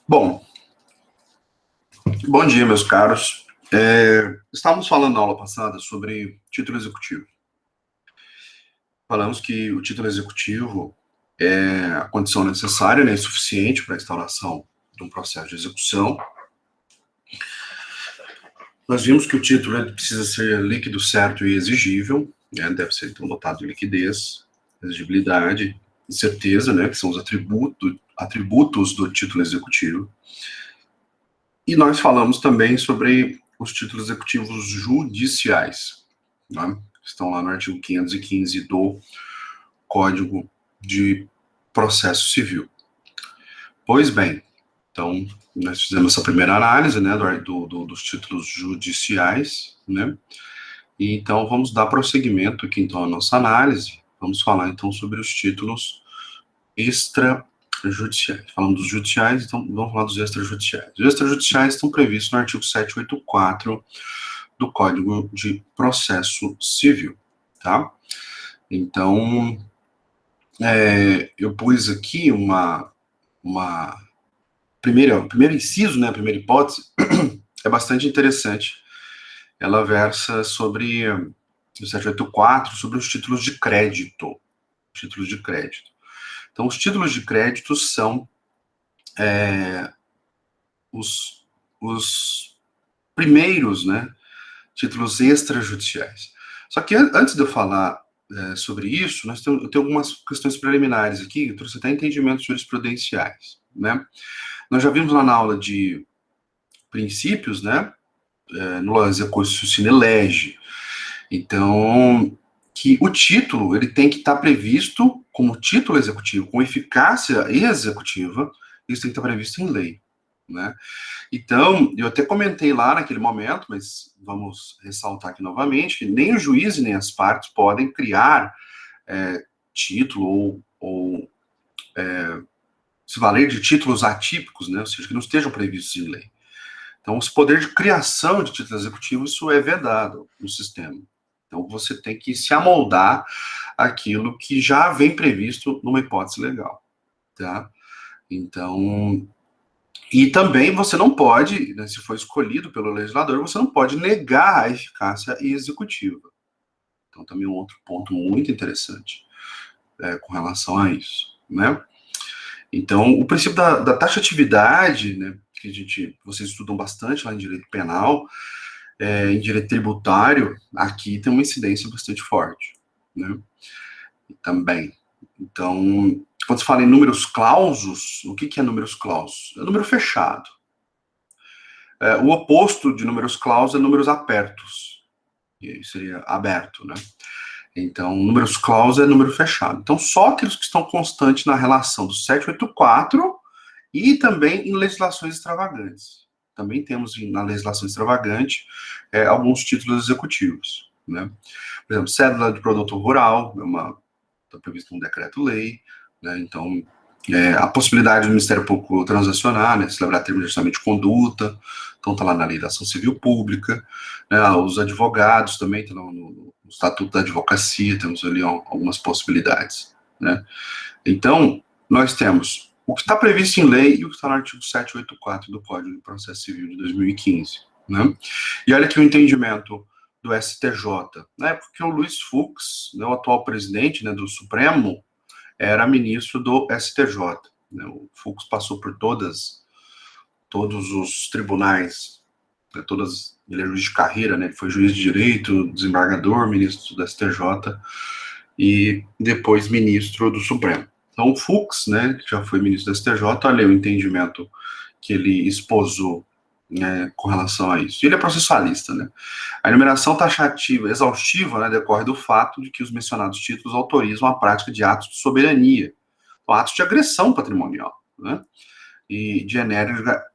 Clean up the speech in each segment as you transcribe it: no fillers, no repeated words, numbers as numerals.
Bom, bom dia, meus caros. Estávamos falando na aula passada sobre título executivo. Falamos que o título executivo é a condição necessária, né, suficiente para a instauração de um processo de execução. Nós vimos que o título precisa ser líquido, certo e exigível, né, deve ser então dotado de liquidez, exigibilidade e certeza, né, que são os atributos do título executivo. E nós falamos também sobre os títulos executivos judiciais, né? Estão lá no artigo 515 do Código de Processo Civil. Pois bem, então, nós fizemos essa primeira análise, né, dos títulos judiciais, né, e então vamos dar prosseguimento aqui, então, à nossa análise. Vamos falar, então, sobre os títulos extrajudiciais. Falando dos judiciais, então vamos falar dos extrajudiciais. Os extrajudiciais estão previstos no artigo 784 do Código de Processo Civil, tá? Então, eu pus aqui primeiro inciso, né, a primeira hipótese, é bastante interessante. Ela versa sobre o 784, sobre os títulos de crédito. Títulos de crédito. Então, os títulos de crédito são os primeiros, né, títulos extrajudiciais. Só que antes de eu falar sobre isso, eu tenho algumas questões preliminares aqui, eu trouxe até entendimentos jurisprudenciais, né? Nós já vimos lá na aula de princípios, né, no exercício sine lege, então, que o título, ele tem que estar previsto como título executivo, com eficácia executiva, isso tem que estar previsto em lei, né? Então, eu até comentei lá naquele momento, mas vamos ressaltar aqui novamente, que nem o juiz e nem as partes podem criar título ou se valer de títulos atípicos, né? Ou seja, que não estejam previstos em lei. Então, esse poder de criação de título executivo, isso é vedado no sistema. Então, você tem que se amoldar aquilo que já vem previsto numa hipótese legal, tá? Então, e também você não pode, né, se for escolhido pelo legislador, você não pode negar a eficácia executiva. Então, também um outro ponto muito interessante com relação a isso, né? Então, o princípio da taxatividade, né, que vocês estudam bastante lá em direito penal, em direito tributário, aqui tem uma incidência bastante forte, né? Também. Então, quando se fala em números clausos, o que é números clausos? É número fechado. O oposto de números clausos é números apertos. E aí seria aberto, né? Então, números clausos é número fechado. Então, só aqueles que estão constantes na relação do 784 e também em legislações extravagantes. Também temos na legislação extravagante alguns títulos executivos, né? Por exemplo, cédula de produto rural, está previsto um decreto-lei, né? Então, a possibilidade do Ministério Público transacionar, né, celebrar termo de ajustamento de conduta, então está lá na Lei da Ação Civil Pública, né, os advogados também, estão no Estatuto da Advocacia, temos ali algumas possibilidades, né? Então, nós temos o que está previsto em lei e o que está no artigo 784 do Código de Processo Civil de 2015, né? E olha aqui o entendimento do STJ, né? Porque o Luiz Fux, né, o atual presidente, né, do Supremo, era ministro do STJ. Né? O Fux passou por todos os tribunais, né, ele é juiz de carreira, né? Ele foi juiz de direito, desembargador, ministro do STJ e depois ministro do Supremo. Então, o Fux, né, que já foi ministro do STJ, olha o entendimento que ele esposou, né, com relação a isso. E ele é processualista, né? A enumeração taxativa exaustiva, né, decorre do fato de que os mencionados títulos autorizam a prática de atos de soberania, atos de agressão patrimonial, né, e de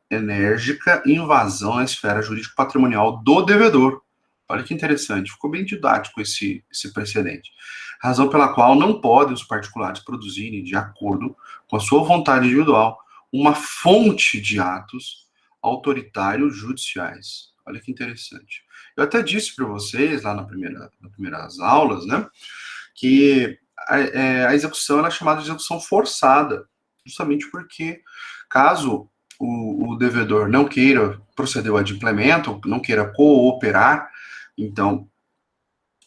enérgica invasão à esfera jurídico-patrimonial do devedor. Olha que interessante, ficou bem didático esse precedente. Razão pela qual não podem os particulares produzirem, de acordo com a sua vontade individual, uma fonte de atos autoritários judiciais. Olha que interessante. Eu até disse para vocês, lá nas primeiras aulas, né, que a execução é chamada de execução forçada, justamente porque, caso o devedor não queira proceder ao adimplemento, não queira cooperar, então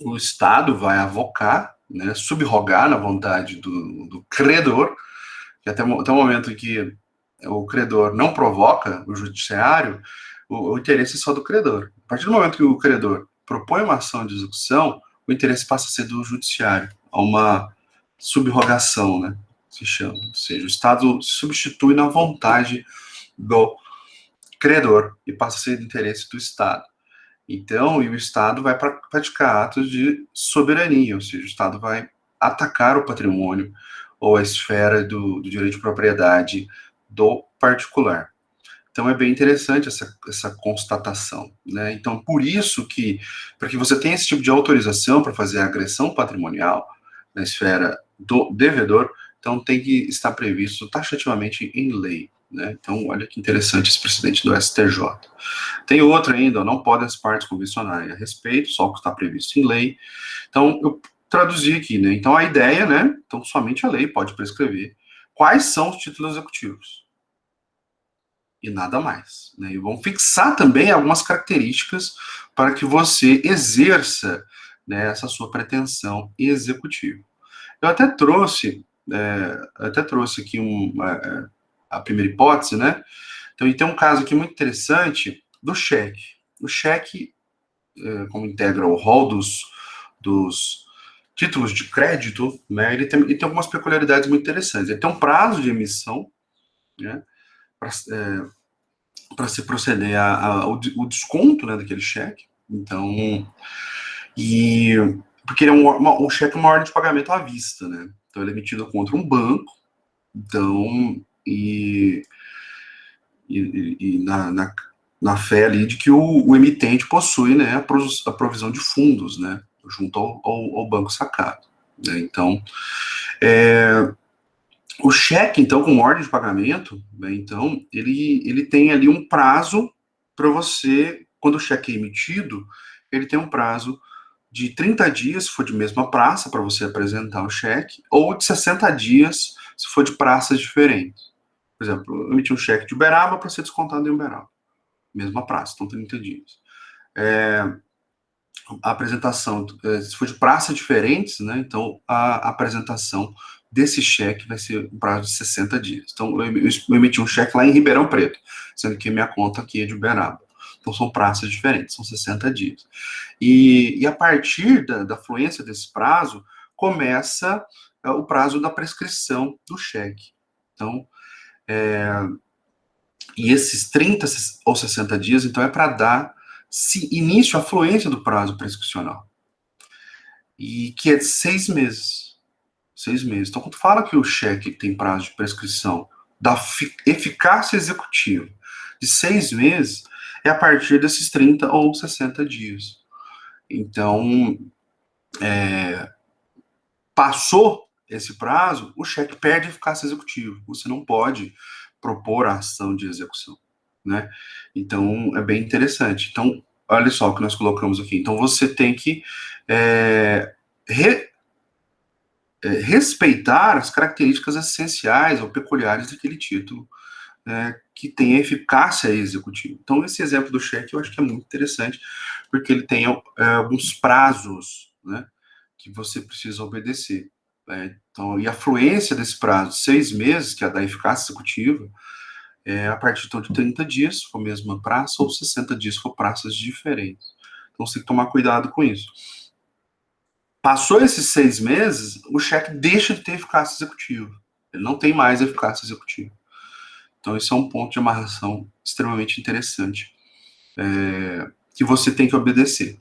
o Estado vai avocar, né, subrogar na vontade do credor, que até o momento em que o credor não provoca o judiciário, o interesse é só do credor. A partir do momento que o credor propõe uma ação de execução, o interesse passa a ser do judiciário, a uma subrogação, né, se chama. Ou seja, o Estado se substitui na vontade do credor e passa a ser de interesse do Estado. Então, e o Estado vai praticar atos de soberania, ou seja, o Estado vai atacar o patrimônio ou a esfera do direito de propriedade do particular. Então, é bem interessante essa constatação, né? Então, por isso que, para que você tenha esse tipo de autorização para fazer a agressão patrimonial na esfera do devedor, então tem que estar previsto taxativamente em lei, né? Então, olha que interessante esse precedente do STJ. Tem outro ainda, não podem as partes convencionarem a respeito, só o que está previsto em lei. Então, eu traduzi aqui, né? Então, a ideia, né? Então, somente a lei pode prescrever quais são os títulos executivos e nada mais, né? E vão fixar também algumas características para que você exerça, né, essa sua pretensão executiva. Eu até trouxe aqui a primeira hipótese, né? Então, e tem um caso aqui muito interessante do cheque. O cheque, como integra o rol dos títulos de crédito, né, ele tem algumas peculiaridades muito interessantes. Ele tem um prazo de emissão, né, para se proceder ao desconto, né, daquele cheque. Então, e porque ele é um cheque é uma ordem de pagamento à vista, né? Então ele é emitido contra um banco. Então, na fé ali de que o emitente possui, né, a provisão de fundos, né, junto ao banco sacado, né? Então, o cheque, então, com ordem de pagamento, né, então, ele tem ali um prazo para você, quando o cheque é emitido, ele tem um prazo de 30 dias, se for de mesma praça, para você apresentar o cheque, ou de 60 dias, se for de praças diferentes. Por exemplo, eu emiti um cheque de Uberaba para ser descontado em Uberaba. Mesma praça, então 30 dias. A apresentação, se for de praças diferentes, né, então a apresentação desse cheque vai ser um prazo de 60 dias. Então, eu emiti um cheque lá em Ribeirão Preto, sendo que minha conta aqui é de Uberaba. Então, são praças diferentes, são 60 dias. E a partir da fluência desse prazo, começa o prazo da prescrição do cheque. Então, e esses 30 ou 60 dias, então, é para dar início à fluência do prazo prescricional. E que é de 6 meses. 6 meses. Então, quando fala que o cheque tem prazo de prescrição da eficácia executiva de 6 meses, é a partir desses 30 ou 60 dias. Então, passou esse prazo, o cheque perde eficácia executiva. Você não pode propor a ação de execução, né? Então, é bem interessante. Então, olha só o que nós colocamos aqui. Então, você tem que respeitar as características essenciais ou peculiares daquele título que tem eficácia executiva. Então, esse exemplo do cheque eu acho que é muito interessante, porque ele tem alguns prazos, né, que você precisa obedecer. Então, e a fluência desse prazo, 6 meses, que é a da eficácia executiva, a partir então, de 30 dias, se for a mesma praça, ou 60 dias, se for praças diferentes. Então, você tem que tomar cuidado com isso. Passou esses 6 meses, o cheque deixa de ter eficácia executiva. Ele não tem mais eficácia executiva. Então, esse é um ponto de amarração extremamente interessante, que você tem que obedecer.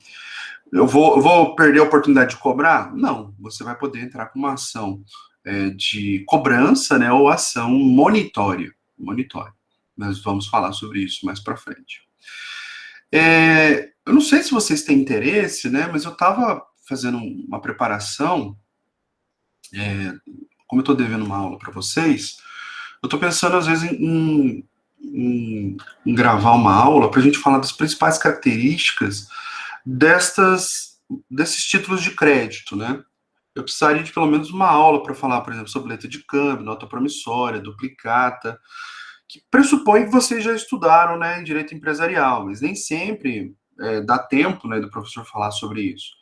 Eu vou perder a oportunidade de cobrar? Não, você vai poder entrar com uma ação de cobrança, né, ou ação monitória. Nós vamos falar sobre isso mais para frente. Eu não sei se vocês têm interesse, né, mas eu estava fazendo uma preparação, como eu estou devendo uma aula para vocês, eu estou pensando às vezes em gravar uma aula para a gente falar das principais características desses títulos de crédito, né? Eu precisaria de pelo menos uma aula para falar, por exemplo, sobre letra de câmbio, nota promissória, duplicata, que pressupõe que vocês já estudaram, né, em direito empresarial, mas nem sempre dá tempo, né, do professor falar sobre isso.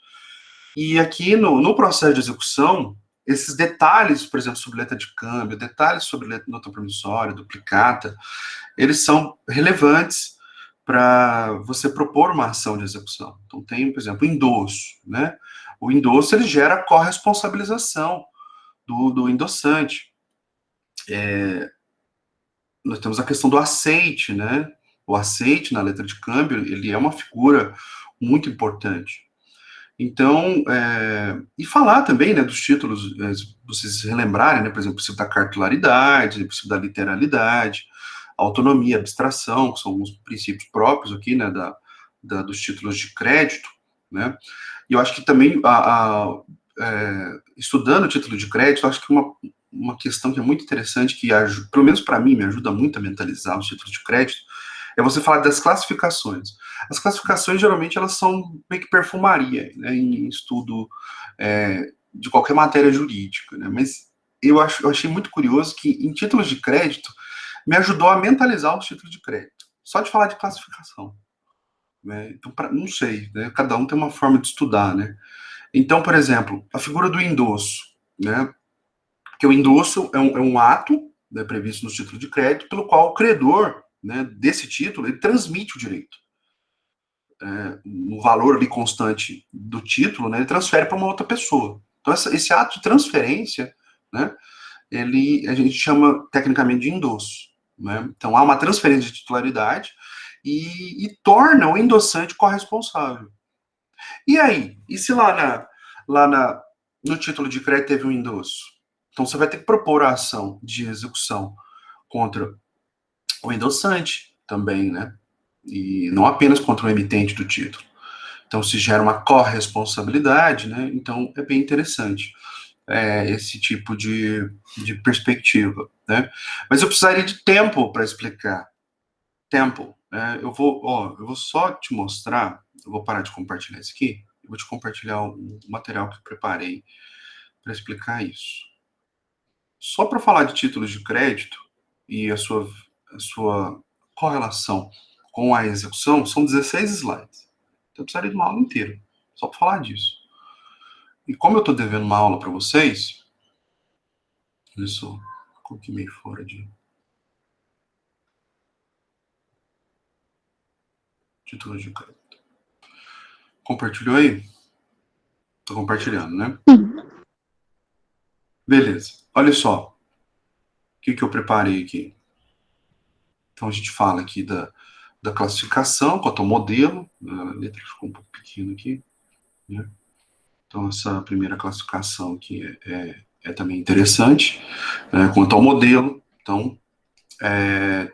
E aqui no processo de execução, esses detalhes, por exemplo, sobre letra de câmbio, detalhes sobre nota promissória, duplicata, eles são relevantes para você propor uma ação de execução. Então, tem, por exemplo, o endosso, né? O endosso, ele gera a corresponsabilização do endossante. Nós temos a questão do aceite, né? O aceite na letra de câmbio, ele é uma figura muito importante. Então, e falar também, né, dos títulos, vocês relembrarem, né, por exemplo, o princípio da cartularidade, o princípio da literalidade, autonomia, abstração, que são alguns princípios próprios aqui, né, dos títulos de crédito, né, e eu acho que também, estudando o título de crédito, eu acho que uma questão que é muito interessante, que pelo menos para mim, me ajuda muito a mentalizar os títulos de crédito, é você falar das classificações. As classificações, geralmente, elas são meio que perfumaria, né, em estudo de qualquer matéria jurídica, né, mas eu achei muito curioso que, em títulos de crédito, me ajudou a mentalizar os títulos de crédito, só de falar de classificação. Né, então, não sei, né, cada um tem uma forma de estudar, né. Então, por exemplo, a figura do endosso, né, que o endosso é um ato, né, previsto no título de crédito, pelo qual o credor, né, desse título, ele transmite o direito. No valor ali constante do título, né, ele transfere para uma outra pessoa. Então, esse ato de transferência, né, a gente chama tecnicamente de endosso. Né? Então, há uma transferência de titularidade e torna o endossante corresponsável. E aí? E se no título de crédito teve um endosso? Então, você vai ter que propor a ação de execução contra o endossante também, né? E não apenas contra o emitente do título. Então, se gera uma corresponsabilidade, né? Então, é bem interessante esse tipo de perspectiva, né? Mas eu precisaria de tempo para explicar. Tempo. Eu vou só te mostrar, eu vou parar de compartilhar isso aqui, eu vou te compartilhar o material que eu preparei para explicar isso. Só para falar de títulos de crédito e a sua correlação com a execução, são 16 slides. Então, eu precisaria de uma aula inteira, só para falar disso. E como eu estou devendo uma aula para vocês, olha só, coloquei meio fora de títulos de crédito. Compartilhou aí? Estou compartilhando, né? Beleza. Olha só, o que eu preparei aqui. Então, a gente fala aqui da classificação, quanto ao modelo, a letra ficou um pouco pequena aqui, né? Então, essa primeira classificação aqui é também interessante, quanto ao modelo. Então,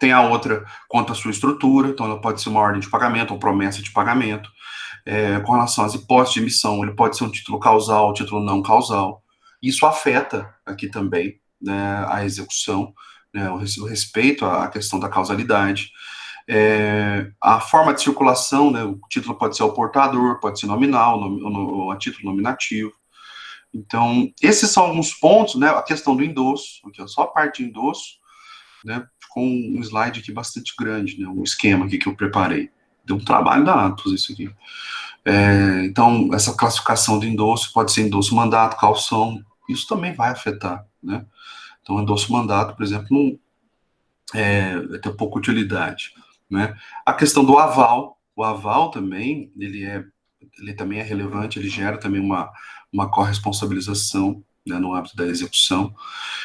tem a outra quanto à sua estrutura, então ela pode ser uma ordem de pagamento ou promessa de pagamento. Com relação às hipóteses de emissão, ele pode ser um título causal, título não causal. Isso afeta aqui também, né, a execução, né, o respeito à questão da causalidade. A forma de circulação, né, o título pode ser ao portador, pode ser nominal, ou a título nominativo. Então, esses são alguns pontos, né, a questão do endosso, aqui, ó, só a parte de endosso, né, ficou um slide aqui bastante grande, né, um esquema aqui que eu preparei. Deu um trabalho danado fazer isso aqui. Então, essa classificação de endosso pode ser endosso mandato, calção, isso também vai afetar, né? Então, endosso mandato, por exemplo, não vai ter pouca utilidade, né? A questão do aval, o aval também, ele também é relevante, ele gera também uma corresponsabilização, né, no âmbito da execução.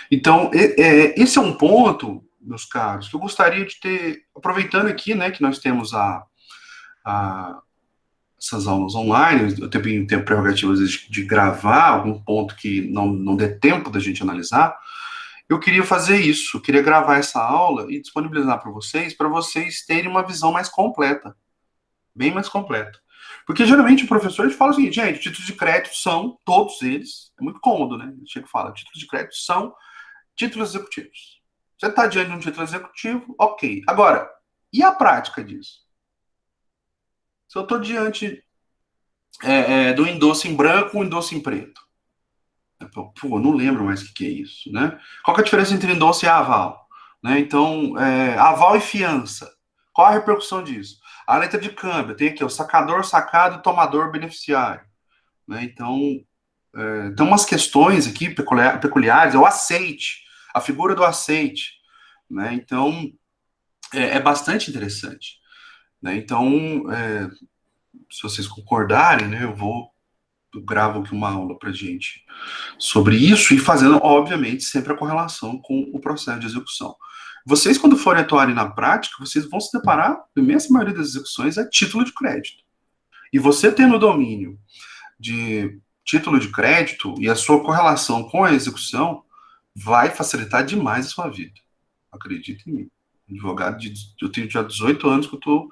Então, esse é um ponto, meus caros, que eu gostaria de ter, aproveitando aqui, né, que nós temos essas aulas online, eu tenho prerrogativas de gravar algum ponto que não dê tempo da gente analisar, eu queria fazer isso, eu queria gravar essa aula e disponibilizar para vocês terem uma visão mais completa, bem mais completa. Porque geralmente o professor fala o seguinte, gente, títulos de crédito são, todos eles, é muito cômodo, né? Ele chega e fala, títulos de crédito são títulos executivos. Você está diante de um título executivo, ok. Agora, e a prática disso? Se eu estou diante do endosso em branco ou endosso em preto? Pô, não lembro mais o que é isso, né? Qual que é a diferença entre endosso e aval? né? Então, aval e fiança. Qual a repercussão disso? A letra de câmbio, tem aqui o sacador, sacado, tomador, beneficiário, né? Então, tem umas questões aqui peculiares, é o aceite, a figura do aceite, né? Então, é bastante interessante, né? Então, se vocês concordarem, né, eu gravo aqui uma aula para gente sobre isso e fazendo, obviamente, sempre a correlação com o processo de execução. Vocês, quando forem atuarem na prática, vocês vão se deparar, a imensa maioria das execuções é título de crédito. E você tendo o domínio de título de crédito e a sua correlação com a execução vai facilitar demais a sua vida. Acredite em mim. Advogado, eu tenho já 18 anos que eu estou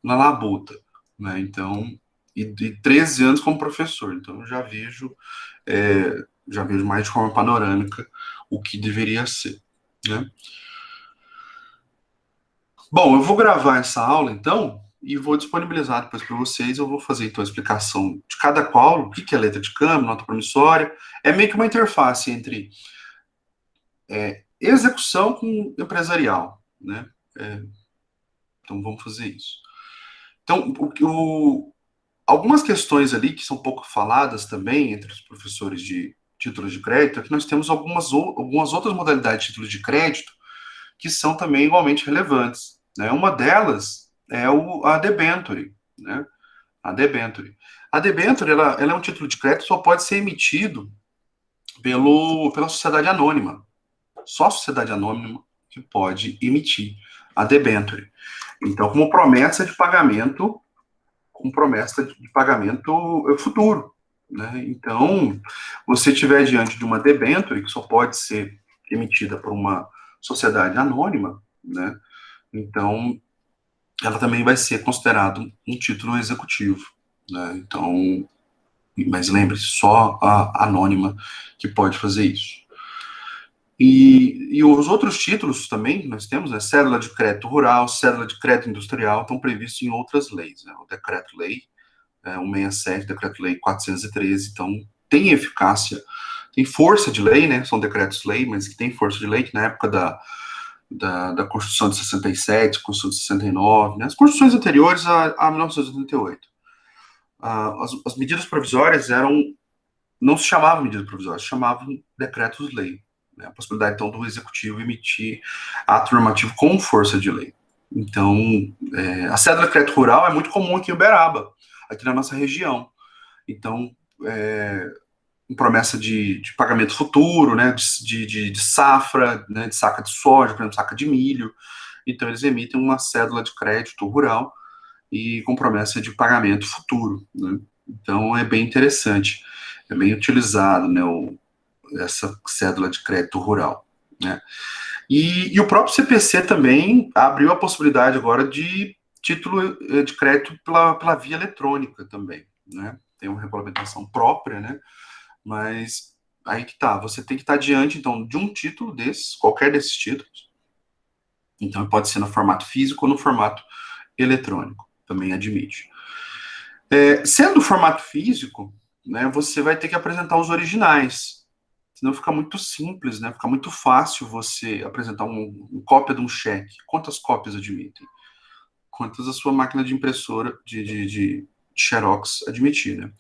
na labuta, né? Então, e 13 anos como professor. Então, eu já vejo mais de forma panorâmica o que deveria ser, né? Bom, eu vou gravar essa aula, então, e vou disponibilizar depois para vocês. Eu vou fazer, então, a explicação de cada qual, o que é letra de câmbio, nota promissória. É meio que uma interface entre execução com empresarial, né? É, então, vamos fazer isso. Então, algumas questões ali que são pouco faladas também entre os professores de títulos de crédito é que nós temos algumas outras modalidades de títulos de crédito que são também igualmente relevantes, né? Uma delas é a debenture, né? A debenture. A debenture, ela é um título de crédito que só pode ser emitido pela sociedade anônima. Só a sociedade anônima que pode emitir a debenture. Então, com promessa de pagamento futuro, né? Então, você estiver diante de uma debenture que só pode ser emitida por uma sociedade anônima, né? Então, ela também vai ser considerado um título executivo, né? Então, mas lembre-se, só a anônima que pode fazer isso. E os outros títulos também que nós temos, né? Cédula de crédito rural, cédula de crédito industrial, estão previstos em outras leis, né? O decreto-lei 167, decreto-lei 413, então tem eficácia, tem força de lei, né? São decretos-lei, mas que tem força de lei, que na época da Constituição de 67, Constituição de 69, né? As constituições anteriores a 1988. As medidas provisórias não se chamavam medidas provisórias, se chamavam decretos-lei. Né? A possibilidade, então, do executivo emitir ato normativo com força de lei. Então, a cédula de crédito rural é muito comum aqui em Uberaba, aqui na nossa região. Então, em promessa de pagamento futuro, né, de safra, né, de saca de soja, por exemplo, saca de milho. Então, eles emitem uma cédula de crédito rural e com promessa de pagamento futuro, né? Então, é bem interessante, é bem utilizado, né, essa cédula de crédito rural, né? E o próprio CPC também abriu a possibilidade agora de título de crédito pela via eletrônica também, né? Tem uma regulamentação própria, né? Mas aí que tá, você tem que estar diante, então, de um título desses, qualquer desses títulos. Então, pode ser no formato físico ou no formato eletrônico, também admite. Sendo o formato físico, né, você vai ter que apresentar os originais, senão fica muito simples, né? Fica muito fácil você apresentar uma cópia de um cheque. Quantas cópias admitem? Quantas a sua máquina de impressora, de Xerox admitir, né?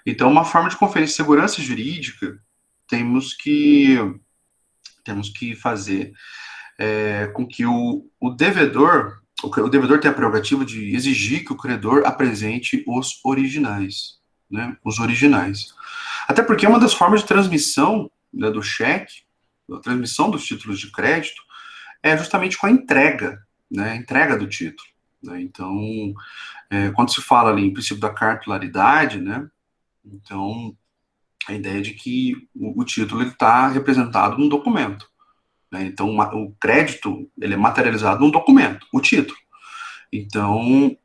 Então, uma forma de conferir segurança jurídica, temos que, temos que fazer com que o devedor tenha a prerrogativa de exigir que o credor apresente os originais, né? Os originais. Até porque uma das formas de transmissão, né, do cheque, a transmissão dos títulos de crédito, é justamente com a entrega, né? A entrega do título, né? Então, quando se fala ali em princípio da cartularidade, né? Então, a ideia é de que o título está representado num documento, né? Então, o crédito ele é materializado num documento, o título. Então,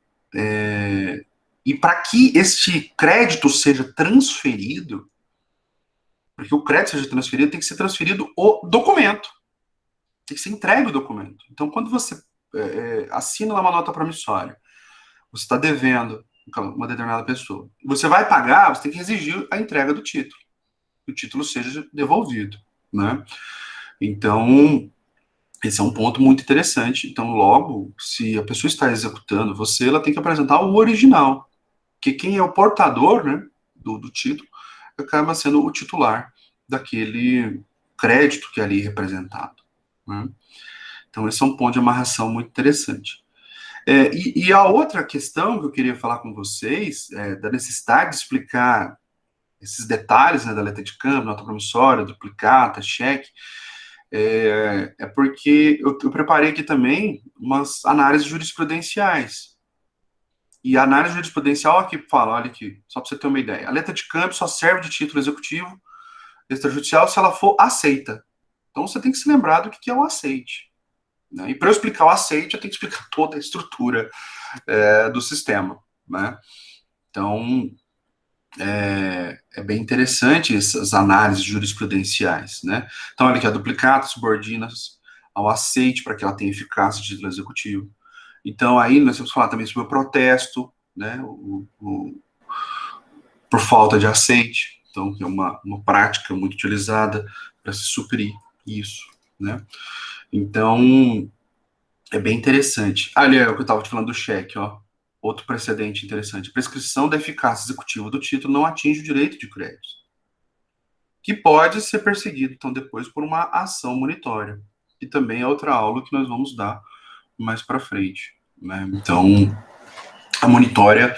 e para que este crédito seja transferido, porque o crédito seja transferido, tem que ser transferido o documento, tem que ser entregue o documento. Então, quando você assina lá uma nota promissória, você está devendo uma determinada pessoa, você vai pagar, você tem que exigir a entrega do título, que o título seja devolvido, né? Então, Esse é um ponto muito interessante. Então, logo, se a pessoa está executando você, ela tem que apresentar o original, que quem é o portador, né, do título acaba sendo o titular daquele crédito que é ali representado, né? Então, esse é um ponto de amarração muito interessante. E a outra questão que eu queria falar com vocês é da necessidade de explicar esses detalhes, né, da letra de câmbio, nota promissória, duplicata, cheque, porque eu preparei aqui também umas análises jurisprudenciais. E a análise jurisprudencial aqui fala, olha aqui, só para você ter uma ideia. A letra de câmbio só serve de título executivo extrajudicial se ela for aceita. Então você tem que se lembrar do que é o aceite, né? E para eu explicar o aceite, eu tenho que explicar toda a estrutura do sistema, né? Então, é bem interessante essas análises jurisprudenciais, né? Então, olha aqui, a duplicata subordina ao aceite para que ela tenha eficácia de título executivo. Então, aí nós temos que falar também sobre o protesto, né? Por falta de aceite. Então, é uma prática muito utilizada para se suprir isso, né? Então, é bem interessante. Ali é o que eu estava te falando do cheque, ó. Outro precedente interessante. A prescrição da eficácia executiva do título não atinge o direito de crédito, que pode ser perseguido, então, depois por uma ação monitória, que também é outra aula que nós vamos dar mais para frente, né? Então, a monitória,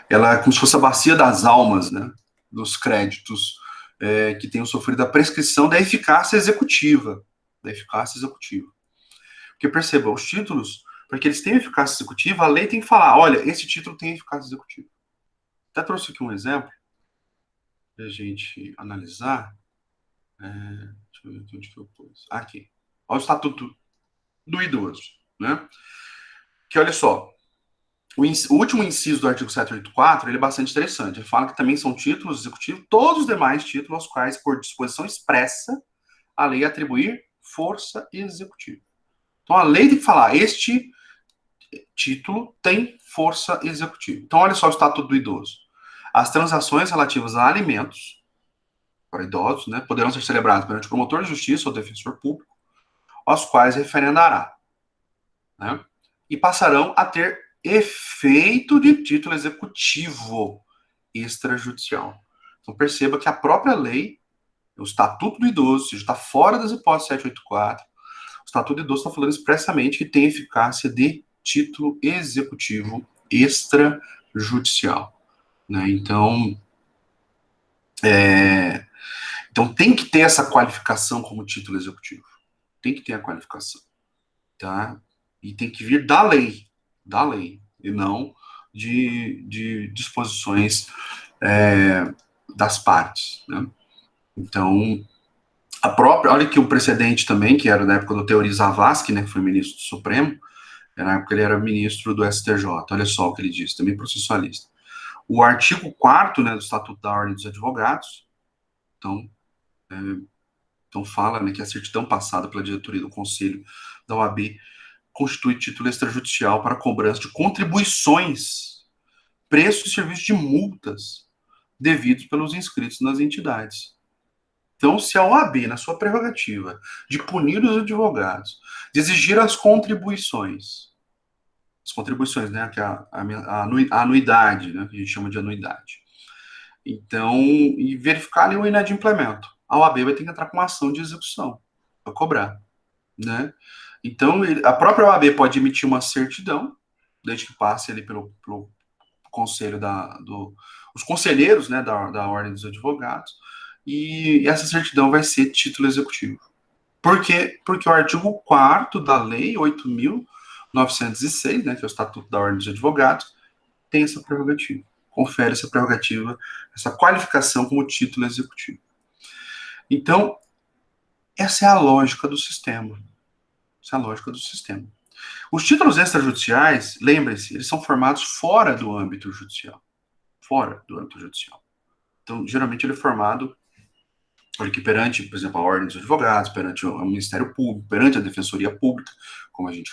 ela é como se fosse a bacia das almas, né? Dos créditos que tenham sofrido a prescrição da eficácia executiva, da eficácia executiva. Porque perceba, os títulos, para que eles tenham eficácia executiva, a lei tem que falar, olha, esse título tem eficácia executiva. Até trouxe aqui um exemplo para a gente analisar. Deixa eu ver aqui onde que eu pus. Aqui. Olha o Estatuto do Idoso, né? Que olha só, o último inciso do artigo 784, ele é bastante interessante. Ele fala que também são títulos executivos, todos os demais títulos aos quais, por disposição expressa, a lei atribuir força executiva. Então, a lei tem que falar, este título tem força executiva. Então, olha só o Estatuto do Idoso. As transações relativas a alimentos para idosos, né, poderão ser celebradas perante o promotor de justiça ou defensor público, aos quais referendará, né, e passarão a ter efeito de título executivo extrajudicial. Então, perceba que a própria lei, o Estatuto do Idoso, seja, está fora das hipóteses 784, o Estatuto do Idoso está falando expressamente que tem eficácia de título executivo extrajudicial, né? Então, então tem que ter essa qualificação como título executivo, tem que ter a qualificação, tá? E tem que vir da lei, e não de disposições das partes, né? Então, a própria, olha que o precedente também, que era da época do Teori Zavascki, né, que foi ministro do Supremo, na época ele era ministro do STJ, olha só o que ele disse, também processualista. O artigo 4º, né, do Estatuto da Ordem dos Advogados, então fala, né, que a certidão passada pela diretoria do Conselho da OAB constitui título extrajudicial para cobrança de contribuições, preços e serviços de multas devidos pelos inscritos nas entidades. Então, se a OAB, na sua prerrogativa de punir os advogados, de exigir as contribuições, né, que é a anuidade, né, que a gente chama de anuidade, então, e verificar ali o inadimplemento, a OAB vai ter que entrar com uma ação de execução para cobrar, né? Então, a própria OAB pode emitir uma certidão, desde que passe ali pelo conselho os conselheiros, né, da Ordem dos Advogados, e essa certidão vai ser título executivo. Por quê? Porque o artigo 4º da Lei 8.906, né, que é o Estatuto da Ordem dos Advogados, tem essa prerrogativa, confere essa prerrogativa, essa qualificação como título executivo. Então, essa é a lógica do sistema. Essa é a lógica do sistema. Os títulos extrajudiciais, lembrem-se, eles são formados fora do âmbito judicial. Fora do âmbito judicial. Então, geralmente ele é formado aqui perante, por exemplo, a Ordem dos Advogados, perante o Ministério Público, perante a Defensoria Pública, como a gente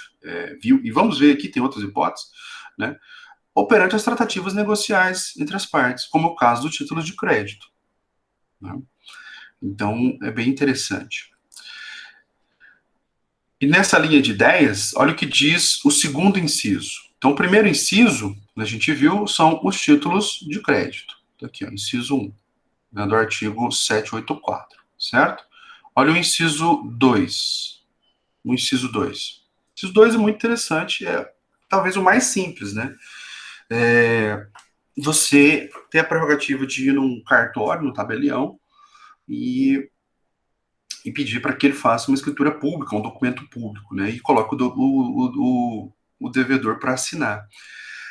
viu, e vamos ver aqui, tem outras hipóteses, né? Ou perante as tratativas negociais entre as partes, como o caso do título de crédito, né? Então, é bem interessante. E nessa linha de ideias, olha o que diz o segundo inciso. Então, o primeiro inciso, a gente viu, são os títulos de crédito. Tá aqui, ó, inciso 1, né, do artigo 784, certo? Olha o inciso 2. O inciso 2. O inciso 2 é muito interessante, é talvez o mais simples, né? Você tem a prerrogativa de ir num cartório, no tabelião, e pedir para que ele faça uma escritura pública, um documento público, né? E coloque o devedor para assinar.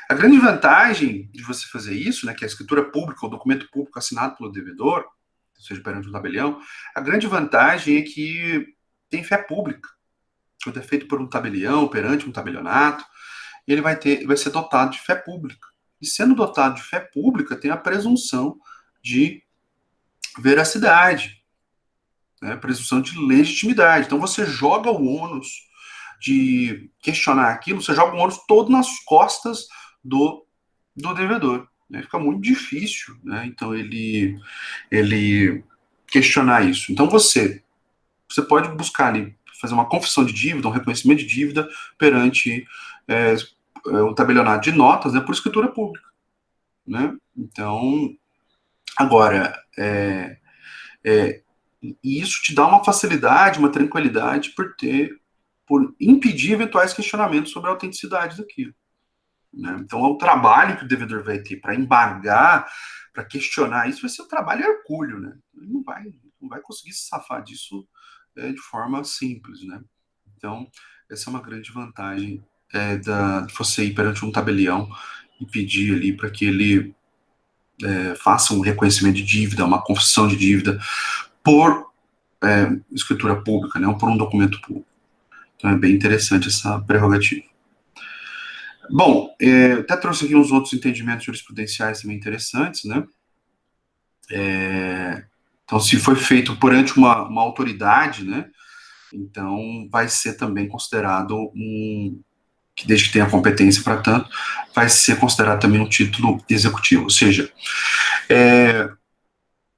A grande vantagem de você fazer isso, né, que é a escritura pública, o documento público assinado pelo devedor, ou seja, perante o tabelião, a grande vantagem é que tem fé pública. Quando é feito por um tabelião, perante um tabelionato, ele vai ser dotado de fé pública. E sendo dotado de fé pública, tem a presunção de veracidade, né, presunção de legitimidade. Então você joga o ônus de questionar aquilo, você joga o ônus todo nas costas do devedor. Né? Fica muito difícil, né? Então ele questionar isso. Então você pode buscar ali fazer uma confissão de dívida, um reconhecimento de dívida perante um tabelionato de notas, né, por escritura pública, né? Então agora e isso te dá uma facilidade, uma tranquilidade por impedir eventuais questionamentos sobre a autenticidade daquilo. Né? Então, o trabalho que o devedor vai ter para embargar, para questionar isso, vai ser um trabalho hercúleo. Né? Ele não vai conseguir se safar disso de forma simples. Né? Então, essa é uma grande vantagem de você ir perante um tabelião e pedir ali para que ele faça um reconhecimento de dívida, uma confissão de dívida, por escritura pública, né, ou por um documento público. Então é bem interessante essa prerrogativa. Bom, até trouxe aqui uns outros entendimentos jurisprudenciais também interessantes, né? Então, se foi feito perante uma autoridade, né? Então, vai ser também considerado que desde que tenha competência para tanto, vai ser considerado também um título executivo. Ou seja,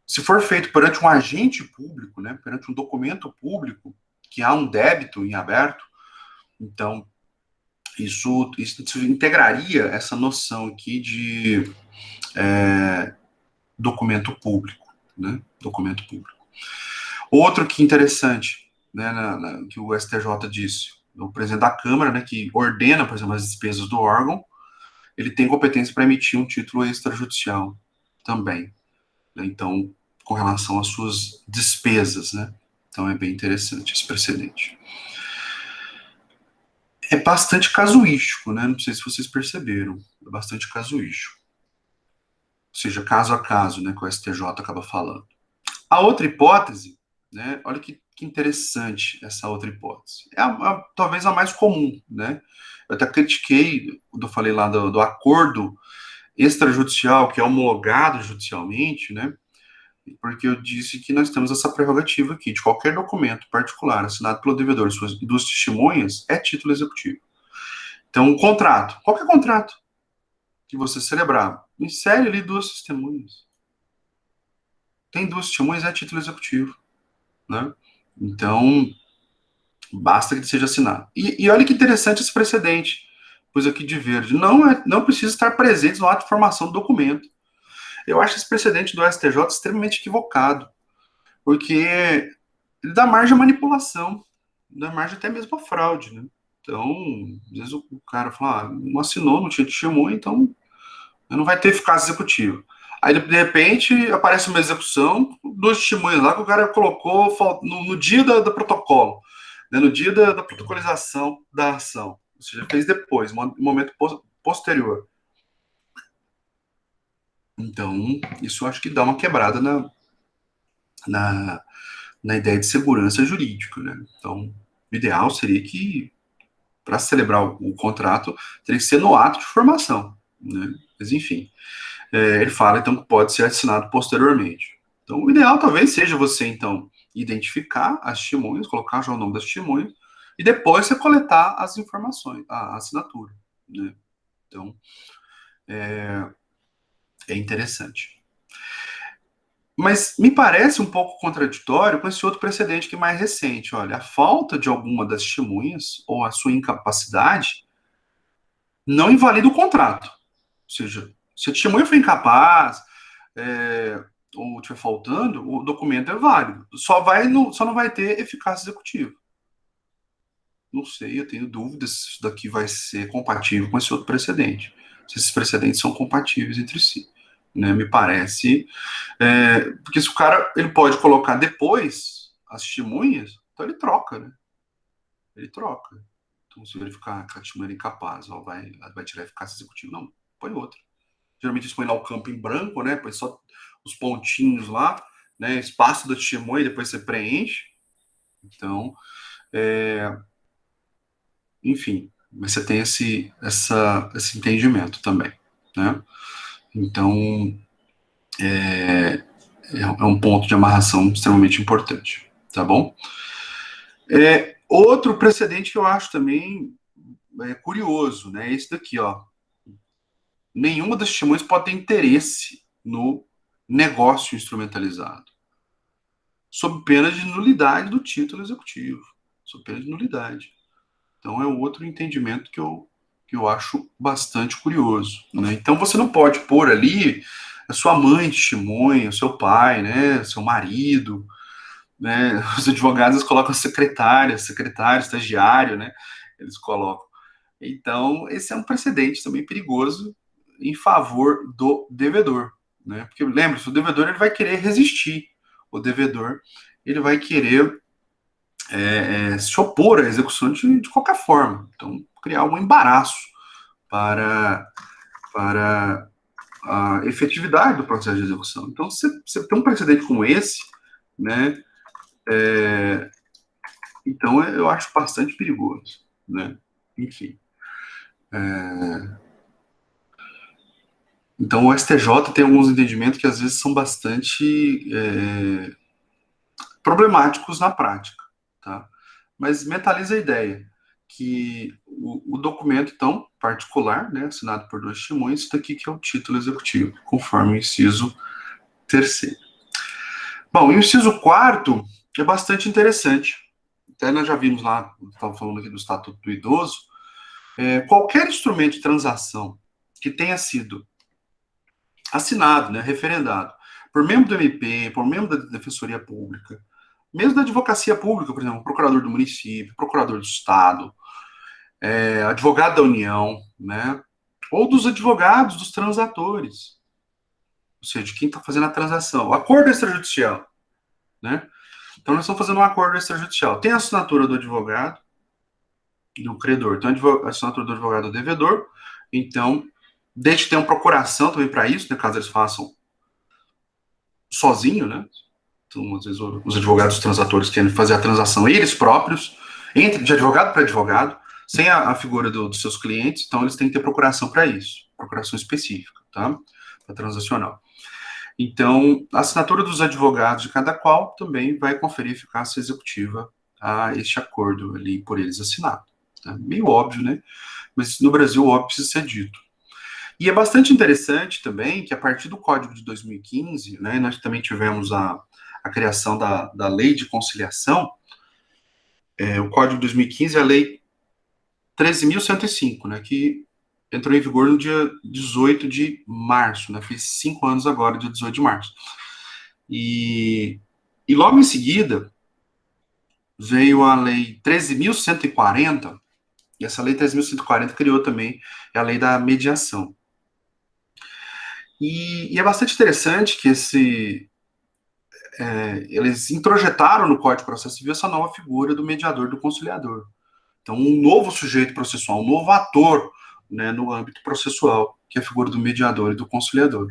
se for feito perante um agente público, né? Perante um documento público, que há um débito em aberto, então isso integraria essa noção aqui de documento público, né? Documento público. Outro que interessante, né, que o STJ disse, o presidente da Câmara, né, que ordena, por exemplo, as despesas do órgão, ele tem competência para emitir um título extrajudicial também. Né? Então, com relação às suas despesas, né? Então é bem interessante esse precedente. É bastante casuístico, né? Não sei se vocês perceberam. É bastante casuístico. Ou seja, caso a caso, né, que o STJ acaba falando. A outra hipótese, né, olha que interessante essa outra hipótese. Talvez a mais comum, né? Eu até critiquei, quando eu falei lá do acordo extrajudicial, que é homologado judicialmente, né? Porque eu disse que nós temos essa prerrogativa aqui, de qualquer documento particular assinado pelo devedor e duas testemunhas, é título executivo. Então, um contrato, qualquer contrato que você celebrar, insere ali duas testemunhas. Tem duas testemunhas, é título executivo, né? Então, basta que ele seja assinado. E olha que interessante esse precedente, pois aqui de verde, não precisa estar presente no ato de formação do documento. Eu acho esse precedente do STJ extremamente equivocado, porque ele dá margem à manipulação, dá margem até mesmo à fraude, né? Então, às vezes o cara fala, não assinou, não tinha testemunha, então não vai ter eficácia executiva. Aí, de repente, aparece uma execução, duas testemunhas lá que o cara colocou no dia do protocolo, né, no dia da protocolização da ação. Ou seja, fez depois, um momento posterior. Então, isso eu acho que dá uma quebrada na ideia de segurança jurídica, né? Então, o ideal seria que, para celebrar o contrato, teria que ser no ato de formação, né? Mas, enfim, ele fala, então, que pode ser assinado posteriormente. Então, o ideal talvez seja você, então, identificar as testemunhas, colocar já o nome das testemunhas, e depois você coletar as informações, a assinatura, né? Então, é interessante. Mas me parece um pouco contraditório com esse outro precedente que é mais recente. Olha, a falta de alguma das testemunhas ou a sua incapacidade não invalida o contrato. Ou seja, se a testemunha foi incapaz, é, ou estiver faltando, o documento é válido. Só não vai ter eficácia executiva. Não sei, eu tenho dúvidas se isso daqui vai ser compatível com esse outro precedente. Se esses precedentes são compatíveis entre si. Né? Me parece. Porque se o cara ele pode colocar depois as testemunhas, então ele troca, né? Ele troca. Então, se verificar que a testemunha é incapaz, ó, vai tirar a eficácia executiva. Não, põe outra. Geralmente eles põem lá o campo em branco, né? Põe só os pontinhos lá, né? Espaço da testemunha e depois você preenche. Então, enfim, mas você tem esse entendimento também, né? Então, é um ponto de amarração extremamente importante, tá bom? Outro precedente que eu acho também curioso, né? Esse daqui, ó. Nenhuma das testemunhas pode ter interesse no negócio instrumentalizado, sob pena de nulidade do título executivo, sob pena de nulidade. Então é um outro entendimento que eu acho bastante curioso. Né? Então você não pode pôr ali a sua mãe testemunha, o seu pai, né, seu marido, né? Os advogados colocam secretária, secretário, estagiário, né? Eles colocam. Então, esse é um precedente também perigoso em favor do devedor, né? Porque lembre-se, o devedor ele vai querer resistir, o devedor ele vai querer se opor à execução de qualquer forma. Então, criar um embaraço para, para a efetividade do processo de execução. Então, você tem um precedente como esse, né? Então, eu acho bastante perigoso, né? Enfim. Então, o STJ tem alguns entendimentos que às vezes são bastante problemáticos na prática, tá? Mas mentaliza a ideia que o documento, então, particular, né, assinado por dois testemunhas, isso daqui que é o título executivo, conforme o inciso terceiro. Bom, e o inciso quarto é bastante interessante. Até nós já vimos lá, estava falando aqui do Estatuto do Idoso, qualquer instrumento de transação que tenha sido assinado, né, referendado, por membro do MP, por membro da Defensoria Pública, mesmo da Advocacia Pública, por exemplo, procurador do município, procurador do Estado, advogado da União, né, ou dos advogados dos transatores, ou seja, de quem está fazendo a transação, o acordo extrajudicial, né? Então, nós estamos fazendo um acordo extrajudicial. Tem a assinatura do advogado, do credor, tem a assinatura do advogado do devedor, então, desde que tenha uma procuração também para isso, né, caso eles façam sozinho, né? Então, às vezes, os advogados transatores querem fazer a transação eles próprios, entre de advogado para advogado, sem a figura dos seus clientes, então eles têm que ter procuração para isso, procuração específica, tá? Para transacional. Então, a assinatura dos advogados de cada qual também vai conferir eficácia executiva a este acordo ali por eles assinado. Tá? Meio óbvio, né? Mas no Brasil o óbvio precisa ser dito. E é bastante interessante também que a partir do Código de 2015, né, nós também tivemos a criação da Lei de Conciliação, o Código de 2015 é a Lei 13.105, né, que entrou em vigor no dia 18 de março, né, fez 5 anos agora, dia 18 de março. E logo em seguida veio a Lei 13.140, e essa Lei 13.140 criou também a Lei da Mediação. E é bastante interessante que eles introjetaram no Código de Processo Civil essa nova figura do mediador, do conciliador. Então, um novo sujeito processual, um novo ator, né, no âmbito processual, que é a figura do mediador e do conciliador.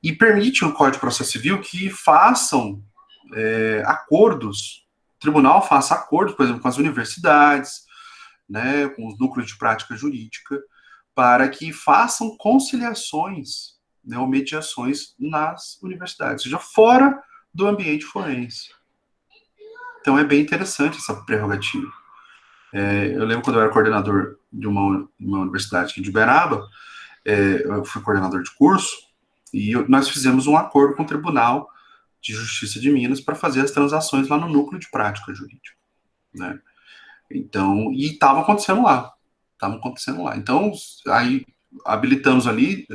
E permite no Código de Processo Civil que façam acordos, o tribunal faça acordos, por exemplo, com as universidades, né, com os núcleos de prática jurídica, para que façam conciliações, né, ou mediações nas universidades, ou seja, fora do ambiente forense. Então é bem interessante essa prerrogativa. Eu lembro quando eu era coordenador de uma universidade aqui de Uberaba, eu fui coordenador de curso, e nós fizemos um acordo com o tribunal de Justiça de Minas para fazer as transações lá no núcleo de prática jurídica, né? Então, e estava acontecendo lá. Estava acontecendo lá. Então, aí habilitamos ali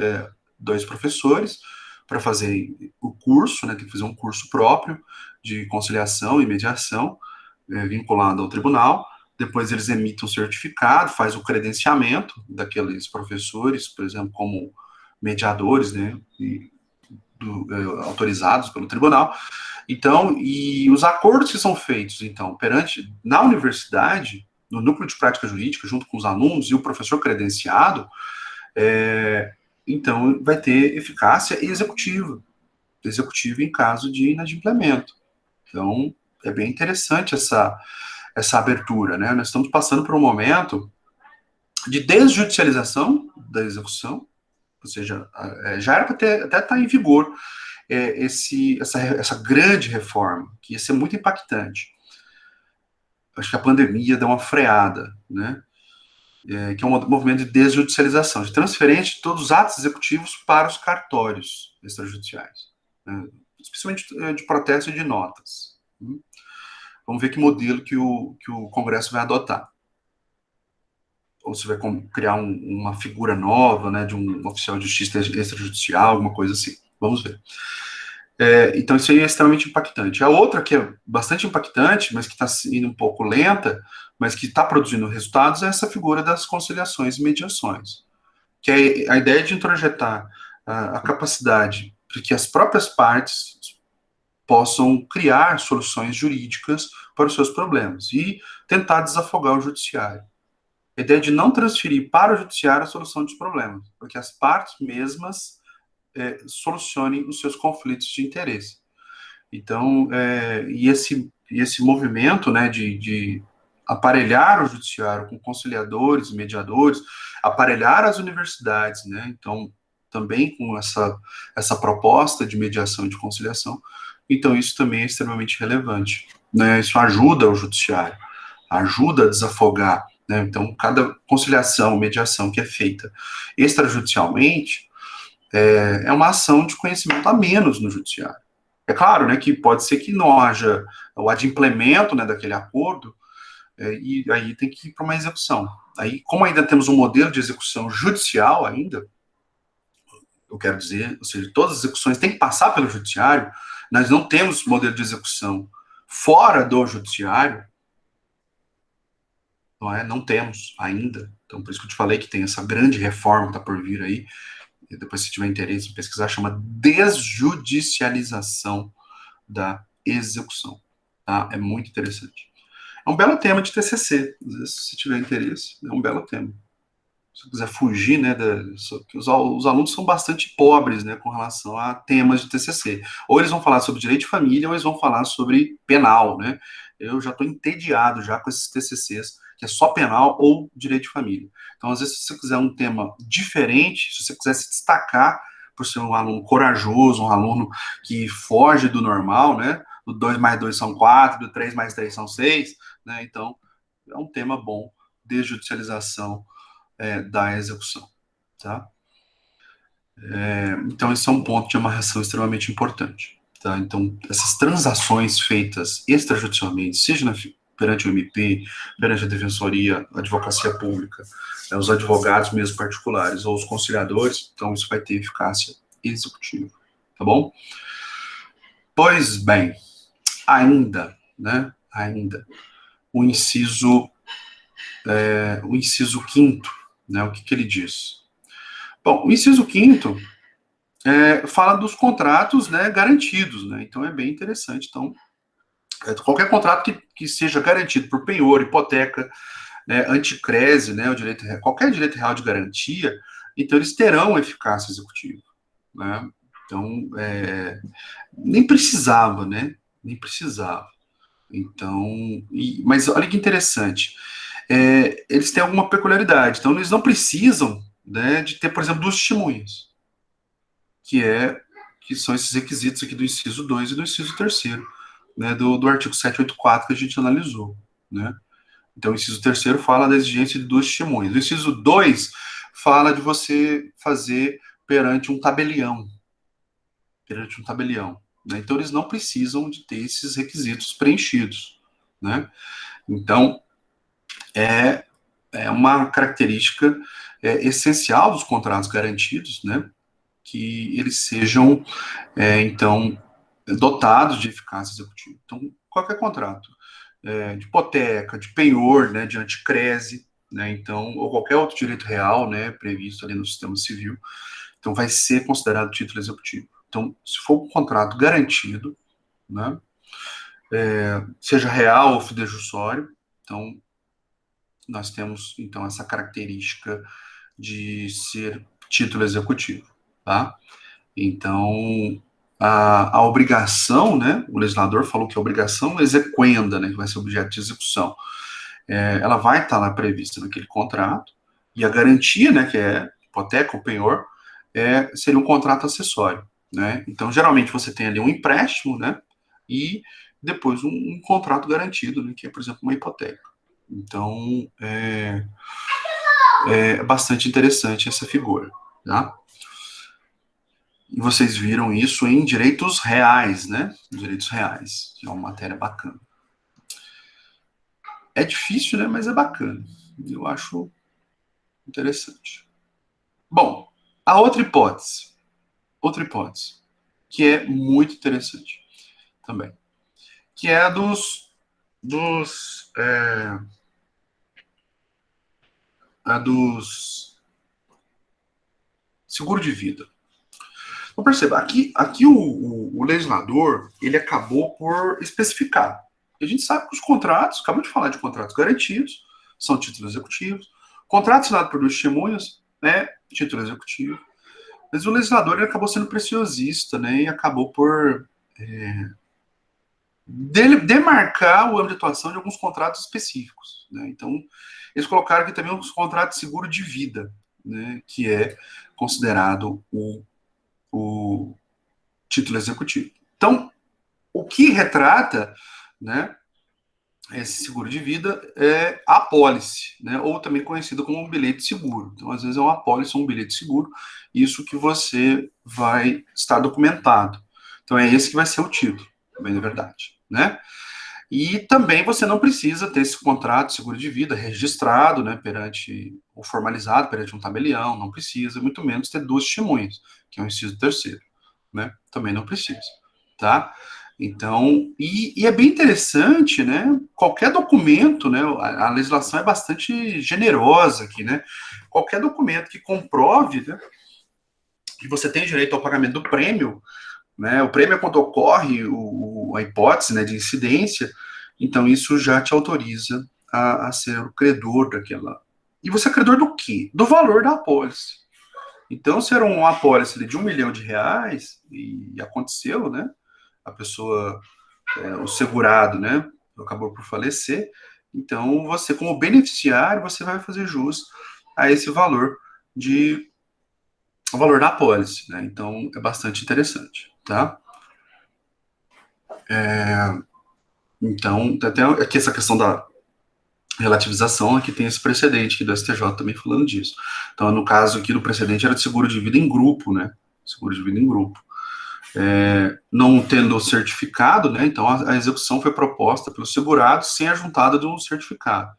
dois professores para fazer o curso, né? Tem que fazer um curso próprio de conciliação e mediação, vinculado ao tribunal. Depois eles emitem um certificado, faz o credenciamento daqueles professores, por exemplo, como mediadores, né? Autorizados pelo tribunal. Então, e os acordos que são feitos, então, perante, na universidade, no núcleo de prática jurídica, junto com os alunos e o professor credenciado, então, vai ter eficácia executiva em caso de inadimplemento. Então, é bem interessante essa abertura, né? Nós estamos passando por um momento de desjudicialização da execução, ou seja, já era para até estar em vigor essa grande reforma, que ia ser muito impactante. Acho que a pandemia deu uma freada, né? Que é um movimento de desjudicialização, de transferência de todos os atos executivos para os cartórios extrajudiciais, né? Especialmente de protesto e de notas. Vamos ver que modelo que o Congresso vai adotar. Ou se vai criar uma figura nova, né, de um oficial de justiça extrajudicial, alguma coisa assim. Vamos ver. Então, isso aí é extremamente impactante. A outra, que é bastante impactante, mas que está indo um pouco lenta, mas que está produzindo resultados, é essa figura das conciliações e mediações. Que é a ideia de introjetar a capacidade de que as próprias partes possam criar soluções jurídicas para os seus problemas e tentar desafogar o judiciário. A ideia de não transferir para o judiciário a solução dos problemas, porque as partes mesmas solucionem os seus conflitos de interesse. Então, e esse movimento, né, de aparelhar o judiciário com conciliadores, mediadores, aparelhar as universidades, né, então, também com essa proposta de mediação e de conciliação, então isso também é extremamente relevante, né, isso ajuda o judiciário, ajuda a desafogar, né, então, cada conciliação, mediação que é feita extrajudicialmente, é uma ação de conhecimento a menos no judiciário. É claro, né, que pode ser que não haja o adimplemento, né, daquele acordo, e aí tem que ir para uma execução. Aí, como ainda temos um modelo de execução judicial ainda, eu quero dizer, ou seja, todas as execuções têm que passar pelo judiciário, nós não temos modelo de execução fora do judiciário, não temos ainda. Então, por isso que eu te falei que tem essa grande reforma que está por vir aí, e depois, se tiver interesse em pesquisar, chama desjudicialização da execução. Tá? É muito interessante. É um belo tema de TCC, às vezes, se tiver interesse, é um belo tema. Se quiser fugir, né, os alunos são bastante pobres, né, com relação a temas de TCC. Ou eles vão falar sobre direito de família, ou eles vão falar sobre penal, né. Eu já estou entediado já com esses TCCs, que é só penal ou direito de família. Então, às vezes, se você quiser um tema diferente, se você quiser se destacar por ser um aluno corajoso, um aluno que foge do normal, né, do 2 mais 2 são 4, do 3 mais 3 são 6, né, então, é um tema bom, desjudicialização da execução, tá? Então, esse é um ponto de amarração extremamente importante, tá? Então, essas transações feitas extrajudicialmente, seja perante o MP, perante a Defensoria, a Advocacia Pública, os advogados mesmo particulares ou os conciliadores, então isso vai ter eficácia executiva, tá bom? Pois bem, ainda, o inciso quinto, né, o que ele diz? Bom, o inciso quinto fala dos contratos, né, garantidos, né, então é bem interessante. Então, qualquer contrato que seja garantido por penhor, hipoteca, né, anticrese, né, qualquer direito real de garantia, então eles terão eficácia executiva, né? Então, nem precisava, né? Nem precisava. Então, mas olha que interessante, eles têm alguma peculiaridade, então eles não precisam, né, de ter, por exemplo, duas testemunhas, que são esses requisitos aqui do inciso 2 e do inciso terceiro, né, do artigo 784 que a gente analisou, né. Então, o inciso terceiro fala da exigência de duas testemunhas. O inciso 2 fala de você fazer perante um tabelião, né? Então, eles não precisam de ter esses requisitos preenchidos, né? Então, é uma característica essencial dos contratos garantidos, né? Que eles sejam, então, dotados de eficácia executiva. Então, qualquer contrato de hipoteca, de penhor, né, de anticrese, né, então, ou qualquer outro direito real, né, previsto ali no sistema civil, então vai ser considerado título executivo. Então, se for um contrato garantido, né, seja real ou fidejussório, então nós temos então essa característica de ser título executivo, tá? Então, a obrigação, né, o legislador falou que a obrigação exequenda, né, que vai ser objeto de execução, ela vai estar lá prevista naquele contrato, e a garantia, né, que é hipoteca ou penhor, seria um contrato acessório, né? Então, geralmente você tem ali um empréstimo, né, e depois um contrato garantido, né, que é, por exemplo, uma hipoteca. Então, é bastante interessante essa figura, tá? E vocês viram isso em direitos reais, né? Direitos reais, que é uma matéria bacana. É difícil, né? Mas é bacana. Eu acho interessante. Bom, a outra hipótese, que é muito interessante também, que é a dos seguro de vida. Então, perceba, aqui o legislador, ele acabou por especificar. A gente sabe que os contratos, acabamos de falar de contratos garantidos, são títulos executivos. Contrato assinado por duas testemunhas, né, título executivo. Mas o legislador ele acabou sendo preciosista, né, e acabou por demarcar o âmbito de atuação de alguns contratos específicos, né. Então, eles colocaram aqui também os contratos de seguro de vida, né, que é considerado o título executivo. Então, o que retrata, né, esse seguro de vida é a apólice, né, ou também conhecido como um bilhete seguro. Então, às vezes é uma apólice ou um bilhete seguro, isso que você vai estar documentado. Então, é esse que vai ser o título, bem na verdade, né? E também você não precisa ter esse contrato de seguro de vida registrado, né, perante, ou formalizado perante um tabelião, não precisa, muito menos ter duas testemunhas, que é o inciso terceiro, né? Também não precisa, tá? Então, e é bem interessante, né? Qualquer documento, né? A legislação é bastante generosa aqui, né? Qualquer documento que comprove, né, que você tem direito ao pagamento do prêmio, né? O prêmio é quando ocorre a hipótese, né, de incidência, então isso já te autoriza a ser o credor daquela. E você é credor do quê? Do valor da apólice. Então, se era uma apólice de R$ 1 milhão, e aconteceu, né? A pessoa, o segurado, né, acabou por falecer, então você, como beneficiário, você vai fazer jus a esse valor o valor da apólice, né? Então é bastante interessante, tá? Então, até aqui essa questão da relativização, aqui tem esse precedente aqui do STJ também falando disso. Então, no caso aqui do precedente era de seguro de vida em grupo, né? Seguro de vida em grupo. Não tendo certificado, né? Então a execução foi proposta pelo segurado sem a juntada de um certificado.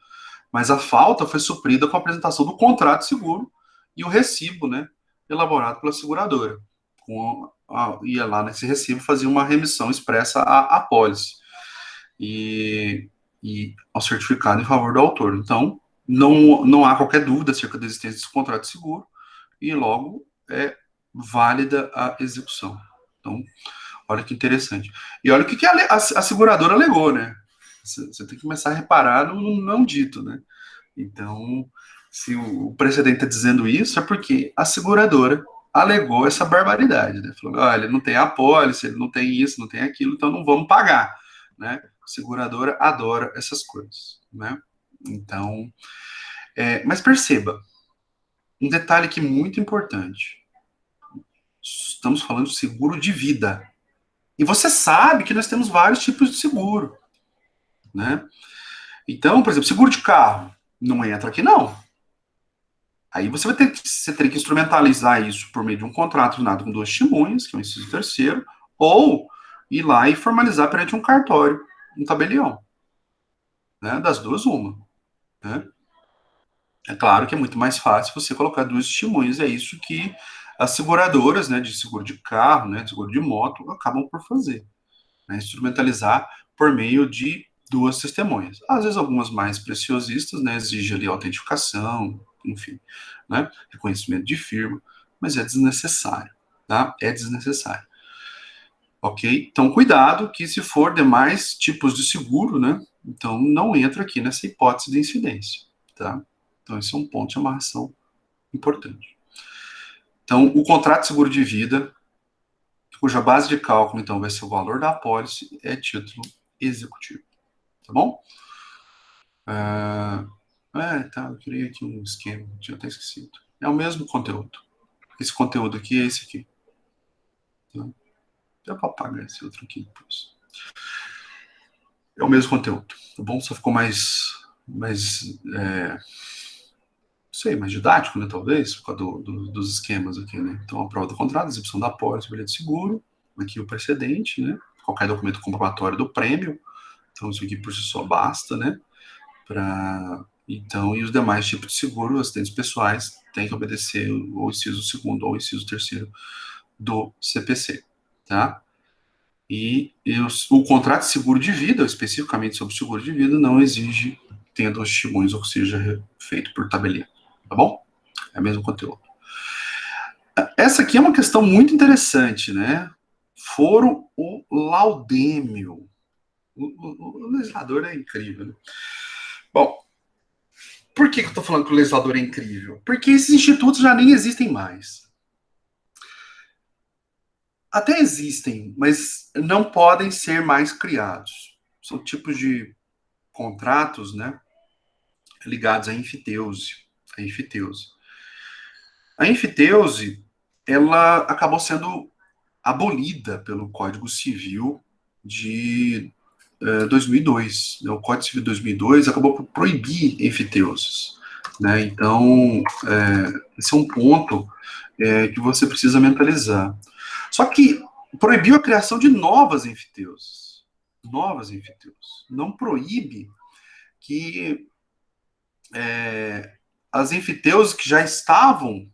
Mas a falta foi suprida com a apresentação do contrato de seguro e o recibo, né? Elaborado pela seguradora. Ia lá nesse recibo fazia uma remissão expressa à apólice e ao certificado em favor do autor. Então, não há qualquer dúvida acerca da existência desse contrato de seguro e logo é válida a execução. Então, olha que interessante. E olha o que a seguradora alegou, né? Você tem que começar a reparar no não dito, né? Então, se o precedente está dizendo isso, é porque a seguradora alegou essa barbaridade, né? Falou, olha, ele não tem apólice, ele não tem isso, não tem aquilo, então não vamos pagar, né? A seguradora adora essas coisas, né? Então, mas perceba, um detalhe aqui muito importante. Estamos falando de seguro de vida. E você sabe que nós temos vários tipos de seguro, né? Então, por exemplo, seguro de carro não entra aqui, não. Aí você teria que instrumentalizar isso por meio de um contrato assinado com duas testemunhas, que é o inciso terceiro, ou ir lá e formalizar perante um cartório, um tabelião. Né? Das duas, uma. Né? É claro que é muito mais fácil você colocar duas testemunhas, é isso que as seguradoras, né, de seguro de carro, né, de seguro de moto, acabam por fazer, né, instrumentalizar por meio de duas testemunhas. Às vezes algumas mais preciosistas, né, exigem ali autentificação, enfim, né, reconhecimento de firma, mas é desnecessário, tá? É desnecessário. Ok? Então, cuidado que se for demais tipos de seguro, né, então não entra aqui nessa hipótese de incidência, tá? Então, esse é um ponto de amarração importante. Então, o contrato de seguro de vida, cuja base de cálculo, então, vai ser o valor da apólice, é título executivo. Tá bom? Tá, eu queria aqui um esquema, tinha até esquecido. É o mesmo conteúdo. Esse conteúdo aqui é esse aqui. Tá? Dá para apagar esse outro aqui depois. É o mesmo conteúdo, tá bom? Só ficou não sei, mais didático, né, talvez, por causa dos esquemas aqui, né? Então, a prova do contrato, a exibição da apólice, bilhete de seguro, aqui o precedente, né? Qualquer documento comprobatório do prêmio, então isso aqui por si só basta, né? Então, e os demais tipos de seguro, acidentes pessoais, têm que obedecer o inciso segundo ou o inciso terceiro do CPC, tá? O contrato de seguro de vida, especificamente sobre seguro de vida, não exige tendo os testemunhos, ou seja, feito por tabelião, tá bom? É o mesmo conteúdo. Essa aqui é uma questão muito interessante, né? Foro o laudêmio. O legislador é incrível, né? Bom, por que eu estou falando que o legislador é incrível? Porque esses institutos já nem existem mais. Até existem, mas não podem ser mais criados. São tipos de contratos, né, ligados à enfiteuse. A enfiteuse. A enfiteuse, ela acabou sendo abolida pelo Código Civil de 2002. O Código Civil de 2002 acabou por proibir enfiteuses. Né? Então, esse é um ponto que você precisa mentalizar. Só que proibiu a criação de novas enfiteuses. Novas enfiteuses. Não proíbe que as enfiteuses que já estavam,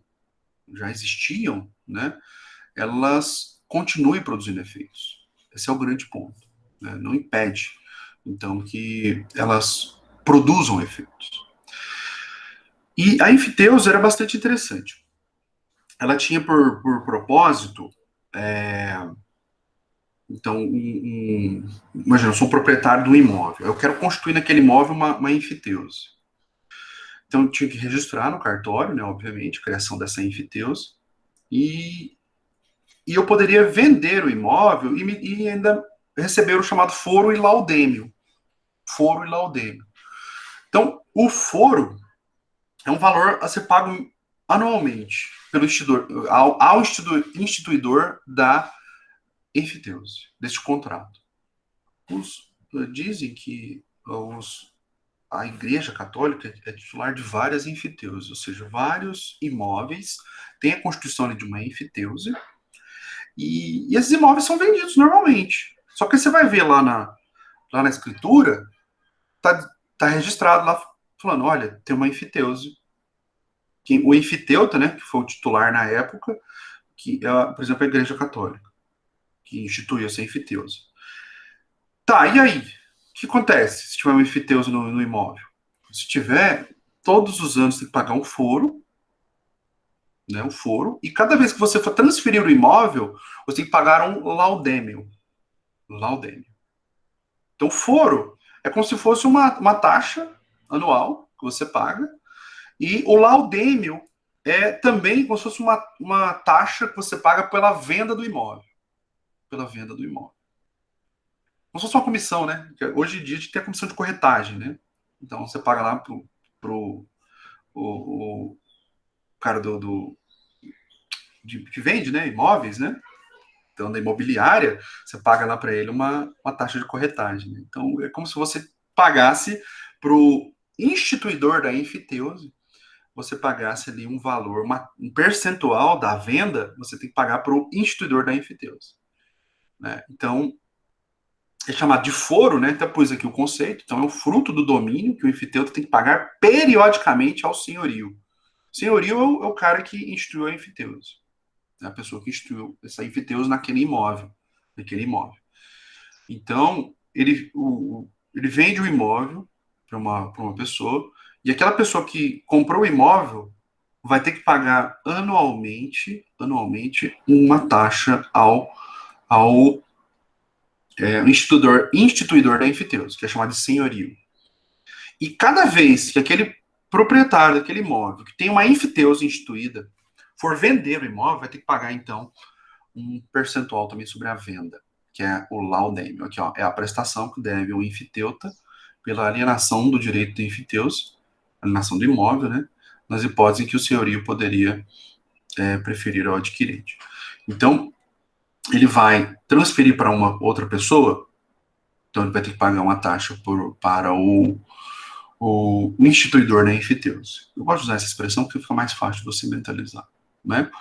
já existiam, né, elas continuem produzindo efeitos. Esse é o grande ponto. Né? Não impede, então, que elas produzam efeitos. E a enfiteuse era bastante interessante. Ela tinha por propósito, então, imagina, eu sou um proprietário de um imóvel, eu quero constituir naquele imóvel uma enfiteuse. Então, eu tinha que registrar no cartório, né, obviamente, a criação dessa enfiteuse, e, e eu poderia vender o imóvel e ainda receber o chamado foro e laudêmio. Foro e laudêmio. Então, o foro é um valor a ser pago anualmente pelo instituidor, ao instituidor da enfiteuse, deste contrato. Dizem que a Igreja Católica é titular de várias enfiteuses, ou seja, vários imóveis têm a constituição de uma enfiteuse e esses imóveis são vendidos normalmente. Só que você vai ver lá na escritura, tá registrado lá falando, olha, tem uma enfiteuse. O enfiteuta, né, que foi o titular na época, que é, por exemplo, a Igreja Católica, que instituiu essa enfiteuse. Tá, e aí? O que acontece se tiver um enfiteuse no imóvel? Se tiver, todos os anos tem que pagar um foro, né, um foro, e cada vez que você for transferir o imóvel, você tem que pagar um laudêmio. Laudêmio. Então, foro é como se fosse uma taxa anual que você paga, e o laudêmio é também como se fosse uma taxa que você paga pela venda do imóvel. Pela venda do imóvel. Como se fosse uma comissão, né? Hoje em dia a gente tem a comissão de corretagem, né? Então você paga lá pro o cara que vende, né? Imóveis, né? Então, da imobiliária, você paga lá para ele uma taxa de corretagem. Né? Então, é como se você pagasse para o instituidor da enfiteuse, você pagasse ali um valor, um percentual da venda, você tem que pagar para o instituidor da enfiteuse. Né? Então, é chamado de foro, né? Então pus aqui o conceito. Então é o fruto do domínio que o enfiteuta tem que pagar periodicamente ao senhorio. Senhorio é o cara que instituiu a enfiteuse, é a pessoa que instituiu essa enfiteuse naquele imóvel, naquele imóvel. Então ele vende o imóvel para uma pessoa e aquela pessoa que comprou o imóvel vai ter que pagar anualmente uma taxa ao instituidor da enfiteuse, que é chamado de senhorio. E cada vez que aquele proprietário daquele imóvel, que tem uma enfiteuse instituída, for vender o imóvel, vai ter que pagar, então, um percentual também sobre a venda, que é o laudêmio. Aqui, ó, é a prestação que deve o enfiteuta pela alienação do direito do enfiteuse, alienação do imóvel, né? Nas hipóteses em que o senhorio poderia preferir ao adquirente. Então, ele vai transferir para uma outra pessoa, então ele vai ter que pagar uma taxa para o instituidor da enfiteuse. Eu gosto de usar essa expressão porque fica mais fácil de você mentalizar, né?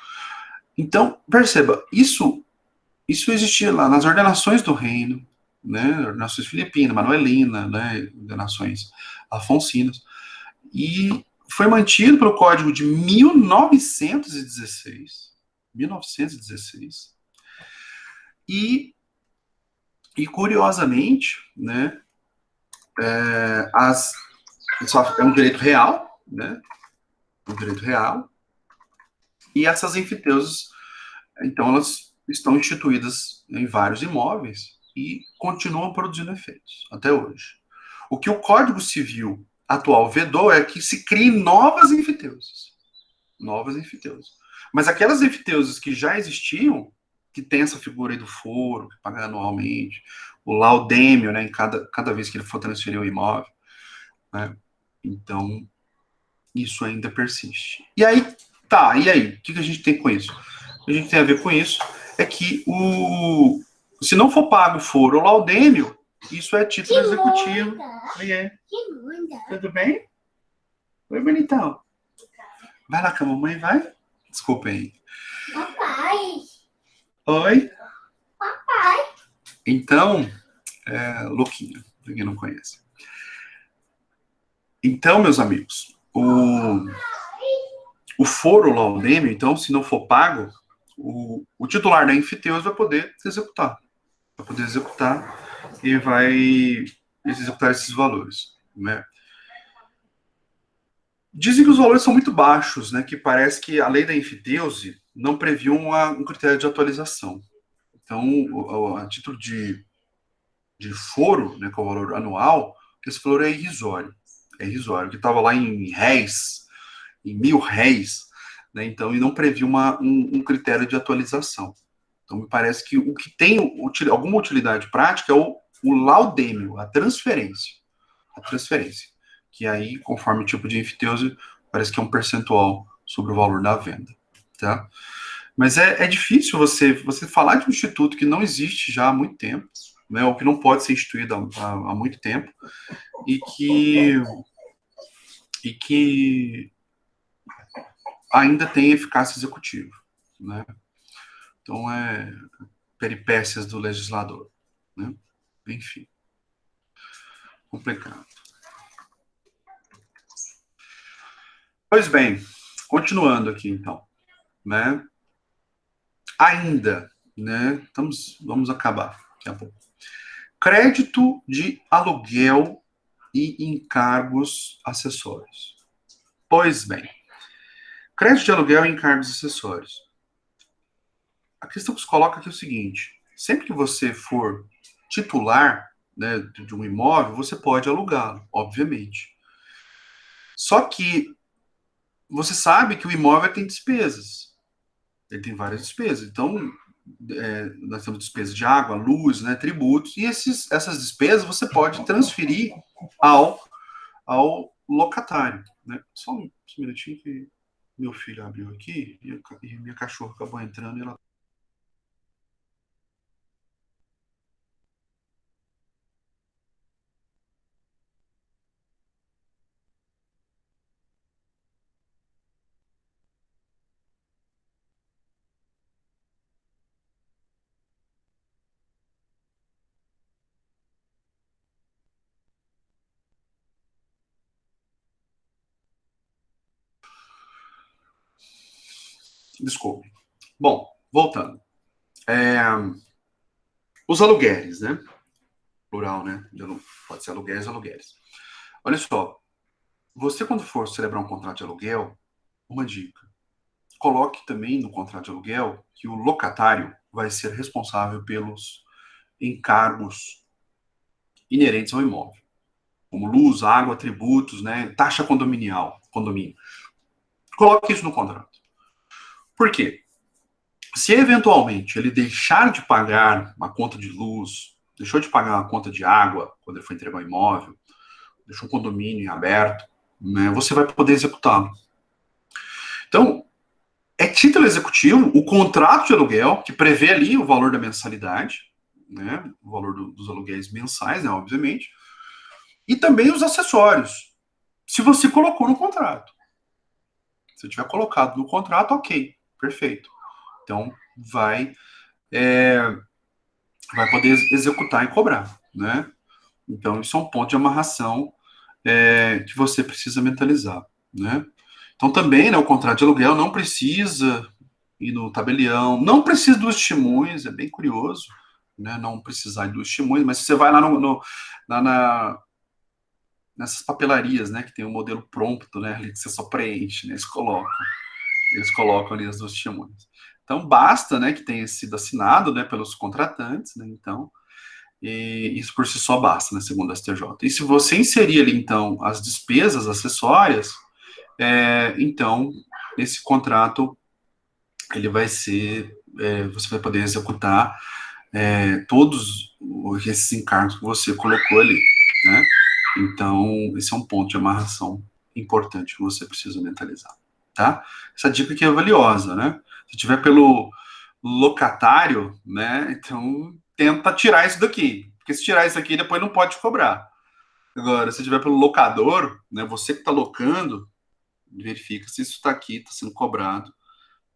Então, perceba, isso existia lá nas ordenações do reino, né? Ordenações filipinas, manuelina, né? Ordenações afoncinas, e foi mantido pelo Código de 1916, 1916, e, e curiosamente, né? As, é um direito real, né? Um direito real, e essas enfiteuses, então, elas estão instituídas em vários imóveis e continuam produzindo efeitos até hoje. O que o Código Civil atual vedou é que se criem novas enfiteuses. Novas enfiteuses. Mas aquelas enfiteuses que já existiam, que tem essa figura aí do foro, que paga anualmente, o laudêmio, né, em cada vez que ele for transferir o imóvel, né? Então, isso ainda persiste. E aí, tá, e aí? O que a gente tem com isso? O que a gente tem a ver com isso é que se não for pago foro ou laudêmio, isso é título executivo. Oi, tudo bem? Oi, bonitão. Vai lá com a mamãe, vai? Desculpa aí. Papai. Oi? Papai. Então, Luquinha, pra quem não conhece. Então, meus amigos, o foro laudêmio, então, se não for pago, o titular da enfiteuse vai poder executar. Vai poder executar e vai executar esses valores, né? Dizem que os valores são muito baixos, né? Que parece que a lei da enfiteuse não previu um critério de atualização. Então, a título de foro, né, que é o valor anual, esse valor é irrisório. É irrisório. Que estava lá em réis, em 1.000 réis, né? Então, e não previu um critério de atualização. Então, me parece que o que tem alguma utilidade prática é o laudêmio, a transferência. A transferência. Que aí, conforme o tipo de enfiteuse, parece que é um percentual sobre o valor da venda. Tá? Mas é difícil você falar de um instituto que não existe já há muito tempo, né, ou que não pode ser instituído há muito tempo, e que ainda tem eficácia executiva. Né? Então, peripécias do legislador. Né? Enfim, complicado. Pois bem, continuando aqui então, né? Ainda, né? Vamos acabar daqui a pouco. Crédito de aluguel e encargos acessórios. Pois bem, crédito de aluguel e encargos acessórios. A questão que se coloca aqui é o seguinte: sempre que você for titular, né, de um imóvel, você pode alugá-lo, obviamente. Só que você sabe que o imóvel tem despesas. Ele tem várias despesas. Então, nós temos despesas de água, luz, né, tributos, e essas despesas você pode transferir ao, ao locatário. Né? Só um minutinho que meu filho abriu aqui e minha cachorra acabou entrando e ela. Desculpe. Bom, voltando. Os aluguéis, né? Plural, né? Pode ser aluguéis, aluguéis. Olha só, você quando for celebrar um contrato de aluguel, uma dica. Coloque também no contrato de aluguel que o locatário vai ser responsável pelos encargos inerentes ao imóvel, como luz, água, tributos, né? Taxa condominial, condomínio. Coloque isso no contrato. Por quê? Se eventualmente ele deixar de pagar uma conta de luz, deixou de pagar uma conta de água quando ele foi entregar o imóvel, deixou um condomínio em aberto, né, você vai poder executá-lo. Então, é título executivo, o contrato de aluguel, que prevê ali o valor da mensalidade, né, o valor dos aluguéis mensais, né, obviamente, e também os acessórios, se você colocou no contrato. Se tiver colocado no contrato, ok, perfeito. Então, vai poder executar e cobrar, né? Então, isso é um ponto de amarração que você precisa mentalizar, né? Então, também, né, o contrato de aluguel não precisa ir no tabelião, não precisa dos testemunhos, é bem curioso, né, não precisar dos testemunhos, mas você vai lá nessas papelarias, né, que tem um modelo prompto, né, ali que você só preenche, né, eles colocam ali as duas testemunhas. Então, basta, né, que tenha sido assinado, né, pelos contratantes, né, então, e isso por si só basta, né, segundo a STJ. E se você inserir ali, então, as despesas acessórias, então, esse contrato, ele vai ser, você vai poder executar todos esses encargos que você colocou ali, né? Então, esse é um ponto de amarração importante que você precisa mentalizar, tá? Essa dica aqui é valiosa, né? Se tiver pelo locatário, né? Então, tenta tirar isso daqui, porque se tirar isso aqui, depois não pode cobrar. Agora, se tiver pelo locador, né? Você que está locando, verifica se isso está aqui, está sendo cobrado,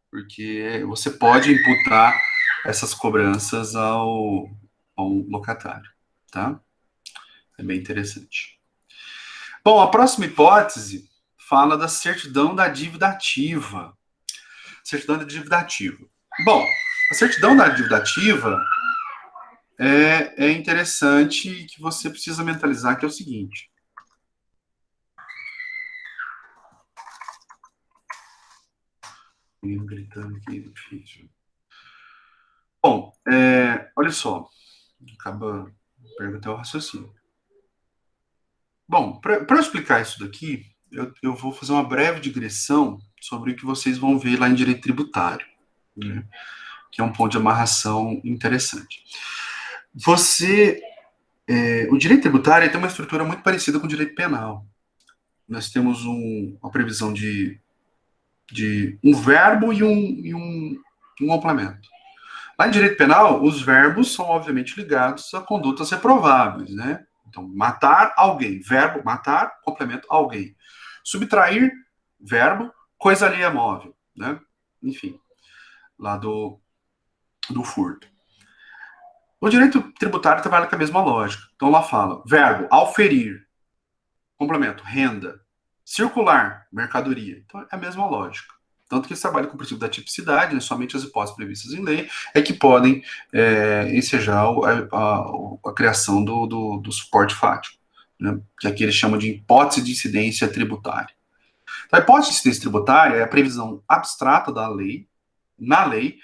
porque você pode imputar essas cobranças ao locatário, tá? É bem interessante. Bom, a próxima hipótese fala da certidão da dívida ativa. Certidão da dívida ativa. Bom, a certidão da dívida ativa é interessante, que você precisa mentalizar, que é o seguinte. Gritando aqui, difícil. Bom, olha só, acaba perguntando o raciocínio. Bom, para eu explicar isso daqui, eu vou fazer uma breve digressão sobre o que vocês vão ver lá em direito tributário, né, que é um ponto de amarração interessante. O direito tributário tem uma estrutura muito parecida com o direito penal. Nós temos uma previsão de um verbo e um complemento. Lá em direito penal, os verbos são obviamente ligados a condutas reprováveis, né? Então, matar alguém, verbo, matar, complemento, alguém. Subtrair, verbo, coisa alheia móvel, né? Enfim, lá do furto. O direito tributário trabalha com a mesma lógica. Então, lá fala, verbo, auferir, complemento, renda, circular, mercadoria. Então, é a mesma lógica. Tanto que eles trabalham com o princípio da tipicidade, né? Somente as hipóteses previstas em lei é que podem ensejar a criação do suporte fático, né? Que aqui eles chamam de hipótese de incidência tributária. Então, a hipótese de incidência tributária é a previsão abstrata da lei, na lei,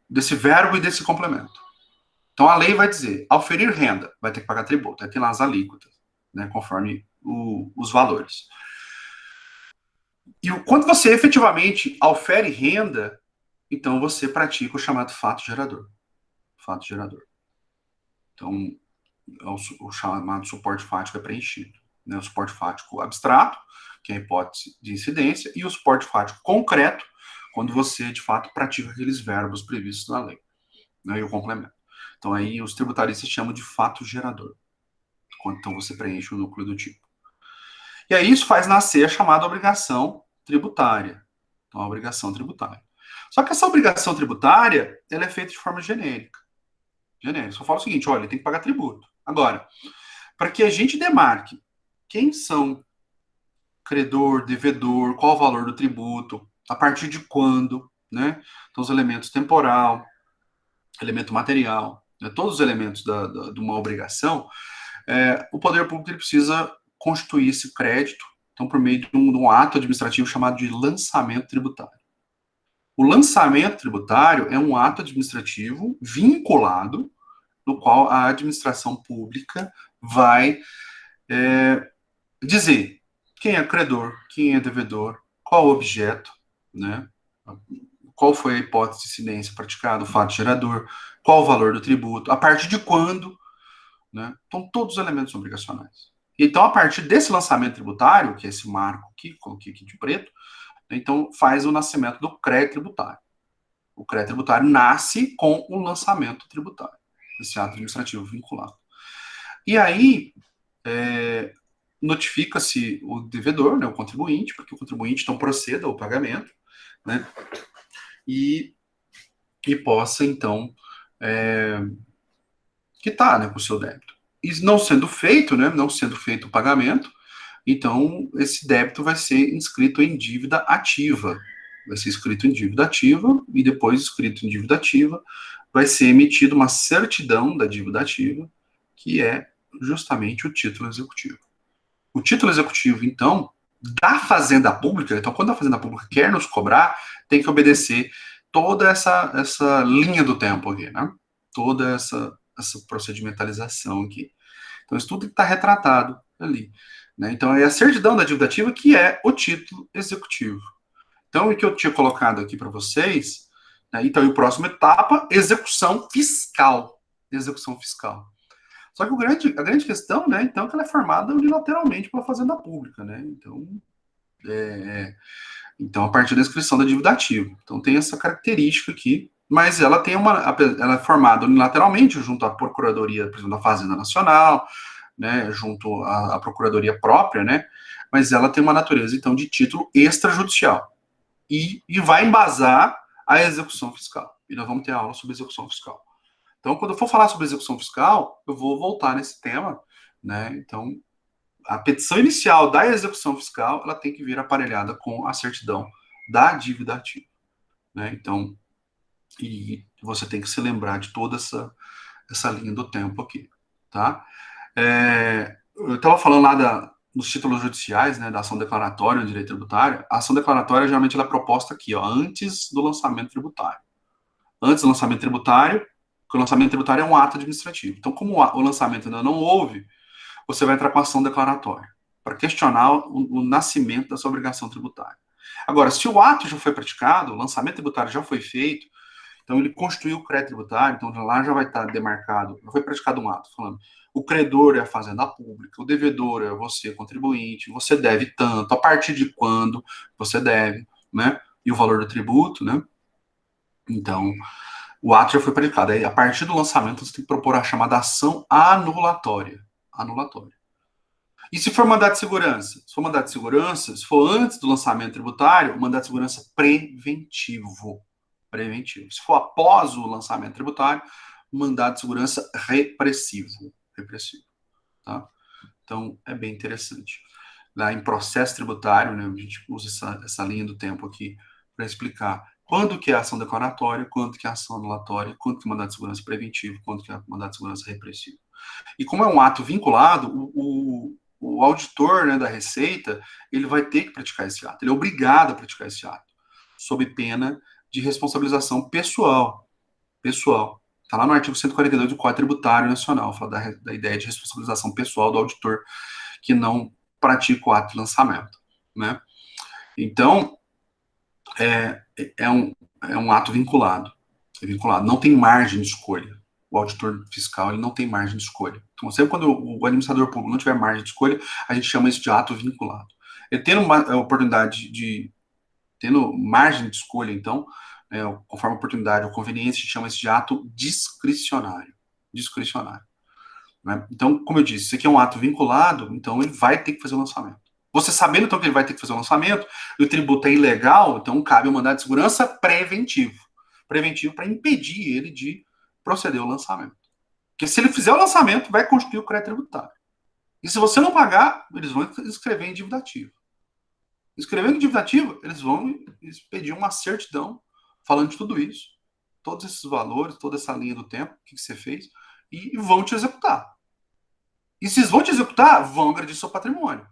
desse verbo e desse complemento. Então, a lei vai dizer, ao ferir renda, vai ter que pagar tributo, vai ter lá as alíquotas, né, conforme os valores. E quando você efetivamente aufere renda, então você pratica o chamado fato gerador. Fato gerador. Então, o chamado suporte fático é preenchido. Né? O suporte fático abstrato, que é a hipótese de incidência, e o suporte fático concreto, quando você, de fato, pratica aqueles verbos previstos na lei, né? E o complemento. Então, aí os tributaristas chamam de fato gerador, quando então você preenche o núcleo do tipo. E aí isso faz nascer a chamada obrigação tributária. Então, a obrigação tributária. Só que essa obrigação tributária, ela é feita de forma genérica. Genérica. Só fala o seguinte, olha, tem que pagar tributo. Agora, para que a gente demarque quem são credor, devedor, qual o valor do tributo, a partir de quando, né? Então, os elementos temporal, elemento material, né? Todos os elementos de uma obrigação, o poder público ele precisa constituir esse crédito, então, por meio de um ato administrativo chamado de lançamento tributário. O lançamento tributário é um ato administrativo vinculado, no qual a administração pública vai dizer quem é credor, quem é devedor, qual o objeto, né? Qual foi a hipótese de incidência praticada, o fato gerador, qual o valor do tributo, a partir de quando, né? Então, todos os elementos obrigacionais. Então, a partir desse lançamento tributário, que é esse marco aqui, coloquei aqui de preto, então faz o nascimento do crédito tributário. O crédito tributário nasce com o lançamento tributário, esse ato administrativo vinculado. E aí, notifica-se o devedor, né, o contribuinte, porque o contribuinte então proceda ao pagamento, né, e possa então quitar, né, com o seu débito. E não sendo feito, né, não sendo feito o pagamento, então esse débito vai ser inscrito em dívida ativa. Vai ser inscrito em dívida ativa e depois inscrito em dívida ativa vai ser emitida uma certidão da dívida ativa, que é justamente o título executivo. O título executivo, então, da Fazenda Pública, então, quando a Fazenda Pública quer nos cobrar, tem que obedecer toda essa linha do tempo aqui, né? Toda essa procedimentalização aqui. Então, isso tudo está retratado ali. Né? Então, é a certidão da dívida ativa que é o título executivo. Então, o que eu tinha colocado aqui para vocês, né? Então, e a próxima etapa, execução fiscal. Execução fiscal. Só que a grande questão, né, então, é que ela é formada unilateralmente pela Fazenda Pública, né? Então, a partir da inscrição da dívida ativa. Então, tem essa característica aqui, mas ela ela é formada unilateralmente junto à Procuradoria, por exemplo, da Fazenda Nacional, né, junto à Procuradoria própria, né? Mas ela tem uma natureza, então, de título extrajudicial. E vai embasar a execução fiscal. E nós vamos ter aula sobre execução fiscal. Então, quando eu for falar sobre execução fiscal, eu vou voltar nesse tema, né? Então, a petição inicial da execução fiscal, ela tem que vir aparelhada com a certidão da dívida ativa, né? Então, e você tem que se lembrar de toda essa linha do tempo aqui, tá? Eu estava falando lá dos títulos judiciais, né, da ação declaratória no direito tributário. A ação declaratória, geralmente, ela é proposta aqui, ó, antes do lançamento tributário. Antes do lançamento tributário, porque o lançamento tributário é um ato administrativo. Então, como o lançamento ainda não houve, você vai entrar com a ação declaratória, para questionar o nascimento da sua obrigação tributária. Agora, se o ato já foi praticado, o lançamento tributário já foi feito, então ele constituiu o crédito tributário, então lá já vai estar demarcado, já foi praticado um ato, falando, o credor é a Fazenda Pública, o devedor é você, contribuinte, você deve tanto, a partir de quando você deve, né? E o valor do tributo, né? Então, o ato já foi praticado. Aí, a partir do lançamento, você tem que propor a chamada ação anulatória. Anulatória. E se for mandado de segurança? Se for mandado de segurança, se for antes do lançamento tributário, mandado de segurança preventivo. Preventivo. Se for após o lançamento tributário, mandado de segurança repressivo. Repressivo. Tá? Então, é bem interessante. Lá em processo tributário, né, a gente usa essa linha do tempo aqui para explicar quando que é ação declaratória, quando que é ação anulatória, quando que é mandado de segurança preventivo, quando que é mandado de segurança repressivo. E como é um ato vinculado, o auditor, né, da Receita, ele vai ter que praticar esse ato, ele é obrigado a praticar esse ato, sob pena de responsabilização pessoal. Pessoal. Está lá no artigo 142 do Código Tributário Nacional, fala da ideia de responsabilização pessoal do auditor que não pratica o ato de lançamento, né? Então, é um ato vinculado. É vinculado. Não tem margem de escolha. O auditor fiscal ele não tem margem de escolha. Então, sempre quando o administrador público não tiver margem de escolha, a gente chama isso de ato vinculado. Ele tendo uma oportunidade tendo margem de escolha, então, conforme a oportunidade ou conveniência, a gente chama isso de ato discricionário. Discricionário. Né? Então, como eu disse, isso aqui é um ato vinculado, então ele vai ter que fazer o lançamento. Você sabendo, então, que ele vai ter que fazer o lançamento, e o tributo é ilegal, então cabe o mandado de segurança preventivo. Preventivo para impedir ele de proceder ao lançamento. Porque se ele fizer o lançamento, vai constituir o crédito tributário. E se você não pagar, eles vão escrever em dívida ativa. Escrevendo dívida ativa, eles vão pedir uma certidão falando de tudo isso, todos esses valores, toda essa linha do tempo, o que você fez, e vão te executar. E se eles vão te executar, vão agredir seu patrimônio,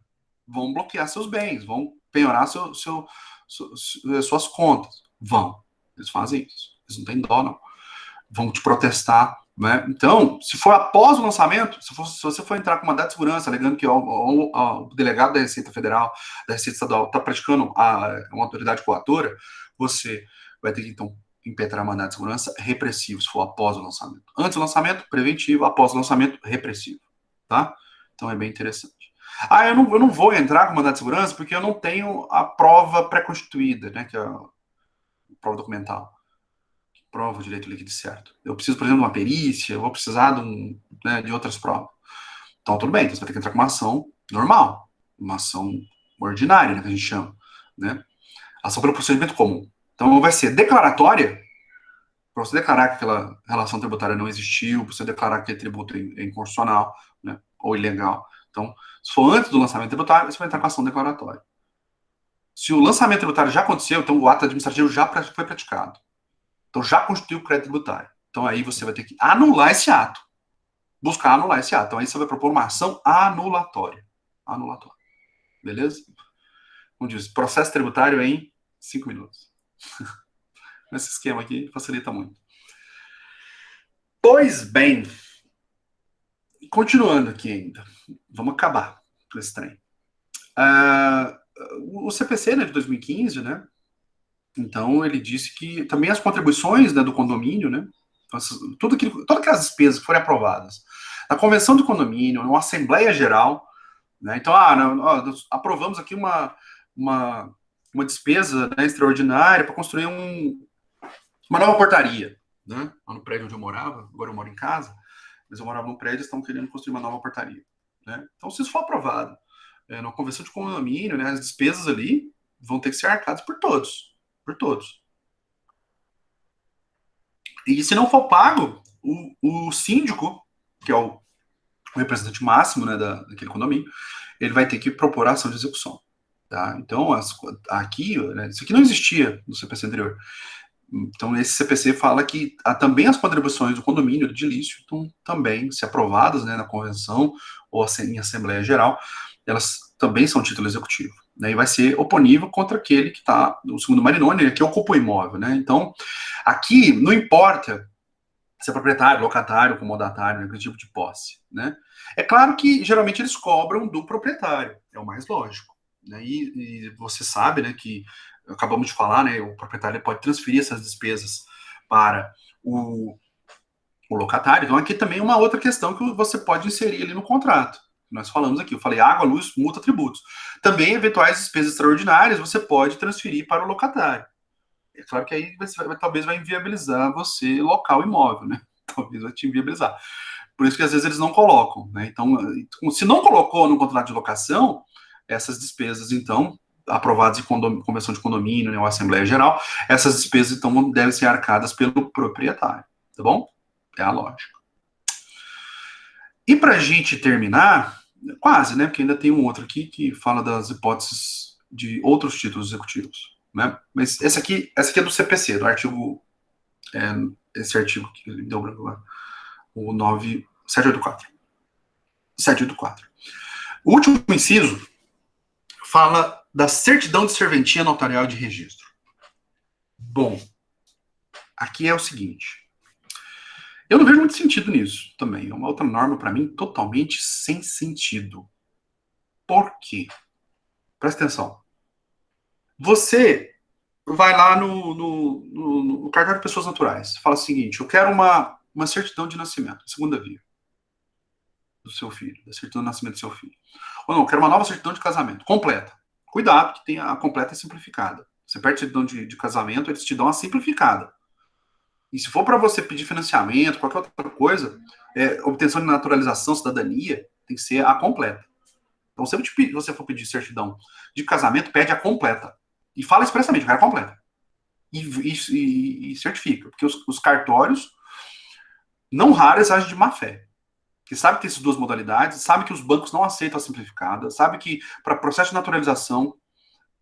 vão bloquear seus bens, vão penhorar suas contas. Vão. Eles fazem isso. Eles não têm dó, não. Vão te protestar. Né? Então, se for após o lançamento, se você for entrar com mandado de segurança, alegando que o delegado da Receita Federal, da Receita Estadual, está praticando uma autoridade coatora, você vai ter que, então, impetrar mandado de segurança repressivo, se for após o lançamento. Antes do lançamento, preventivo. Após o lançamento, repressivo. Tá? Então, é bem interessante. Eu não vou entrar com mandado de segurança porque eu não tenho a prova pré-constituída, né, que é a prova documental. Prova o direito líquido certo. Eu preciso, por exemplo, de uma perícia, eu vou precisar de outras provas. Então, tudo bem, então você vai ter que entrar com uma ação normal, uma ação ordinária, né, que a gente chama, né? Ação pelo procedimento comum. Então, vai ser declaratória, para você declarar que aquela relação tributária não existiu, para você declarar que aquele tributo é inconstitucional, né, ou ilegal. Então, se for antes do lançamento tributário, você vai entrar com ação declaratória. Se o lançamento tributário já aconteceu, então o ato administrativo já foi praticado. Então já constituiu o crédito tributário. Então aí você vai ter que anular esse ato. Buscar anular esse ato. Então aí você vai propor uma ação anulatória. Anulatória. Beleza? Como diz, processo tributário em 5 minutos. Esse esquema aqui facilita muito. Pois bem, continuando aqui ainda. Vamos acabar com esse trem. O CPC, né, de 2015, né? Então, ele disse que também as contribuições, né, do condomínio, né, todas aquelas despesas que forem aprovadas na convenção do condomínio, numa assembleia geral, né, então, nós aprovamos aqui uma despesa, né, extraordinária para construir uma nova portaria, né, lá no prédio onde eu morava, agora eu moro em casa, mas eu morava num prédio e estão querendo construir uma nova portaria, né. Então, se isso for aprovado na convenção de condomínio, né, as despesas ali vão ter que ser arcadas por todos. Por todos. E se não for pago, o síndico, que é o representante máximo, né, daquele condomínio, ele vai ter que propor a ação de execução. Tá? Então, aqui, né, isso aqui não existia no CPC anterior. Então, esse CPC fala que também as contribuições do condomínio, do edilício, estão também, se aprovadas, né, na convenção ou em Assembleia Geral, elas também são título executivo. Né, e vai ser oponível contra aquele que está, o segundo Marinoni, que ocupa o imóvel. Né? Então, aqui não importa se é proprietário, locatário, comodatário, né, aquele tipo de posse. Né? É claro que, geralmente, eles cobram do proprietário, é o mais lógico. Né? E você sabe, né, que acabamos de falar, né, o proprietário pode transferir essas despesas para o locatário. Então, aqui também é uma outra questão que você pode inserir ali no contrato. Nós falamos aqui, eu falei água, luz, multa, tributos. Também, eventuais despesas extraordinárias, você pode transferir para o locatário. É claro que aí talvez vai inviabilizar você locar o imóvel, né? Talvez vai te inviabilizar. Por isso que às vezes eles não colocam, né? Então, se não colocou no contrato de locação, essas despesas, então, aprovadas em convenção de condomínio, né, ou Assembleia Geral, essas despesas, então, devem ser arcadas pelo proprietário, tá bom? É a lógica. E para a gente terminar, quase, né? Porque ainda tem um outro aqui que fala das hipóteses de outros títulos executivos, né? Mas esse aqui é do CPC, do artigo, esse artigo que deu branco lá, o 784. 784. O último inciso fala da certidão de serventia notarial de registro. Bom, aqui é o seguinte. Eu não vejo muito sentido nisso também. É uma outra norma, para mim, totalmente sem sentido. Por quê? Presta atenção. Você vai lá no cartório de pessoas naturais. Fala o seguinte, eu quero uma certidão de nascimento, segunda via, do seu filho, da certidão de nascimento do seu filho. Ou não, eu quero uma nova certidão de casamento, completa. Cuidado, que tem a completa e simplificada. Você pede certidão de casamento, eles te dão a simplificada. E se for para você pedir financiamento, qualquer outra coisa, obtenção de naturalização, cidadania, tem que ser a completa. Então, se você for pedir certidão de casamento, pede a completa. E fala expressamente, eu quero completa. E certifica. Porque os cartórios, não raros, agem de má fé. Que sabe que tem essas duas modalidades, sabe que os bancos não aceitam a simplificada, sabe que para processo de naturalização,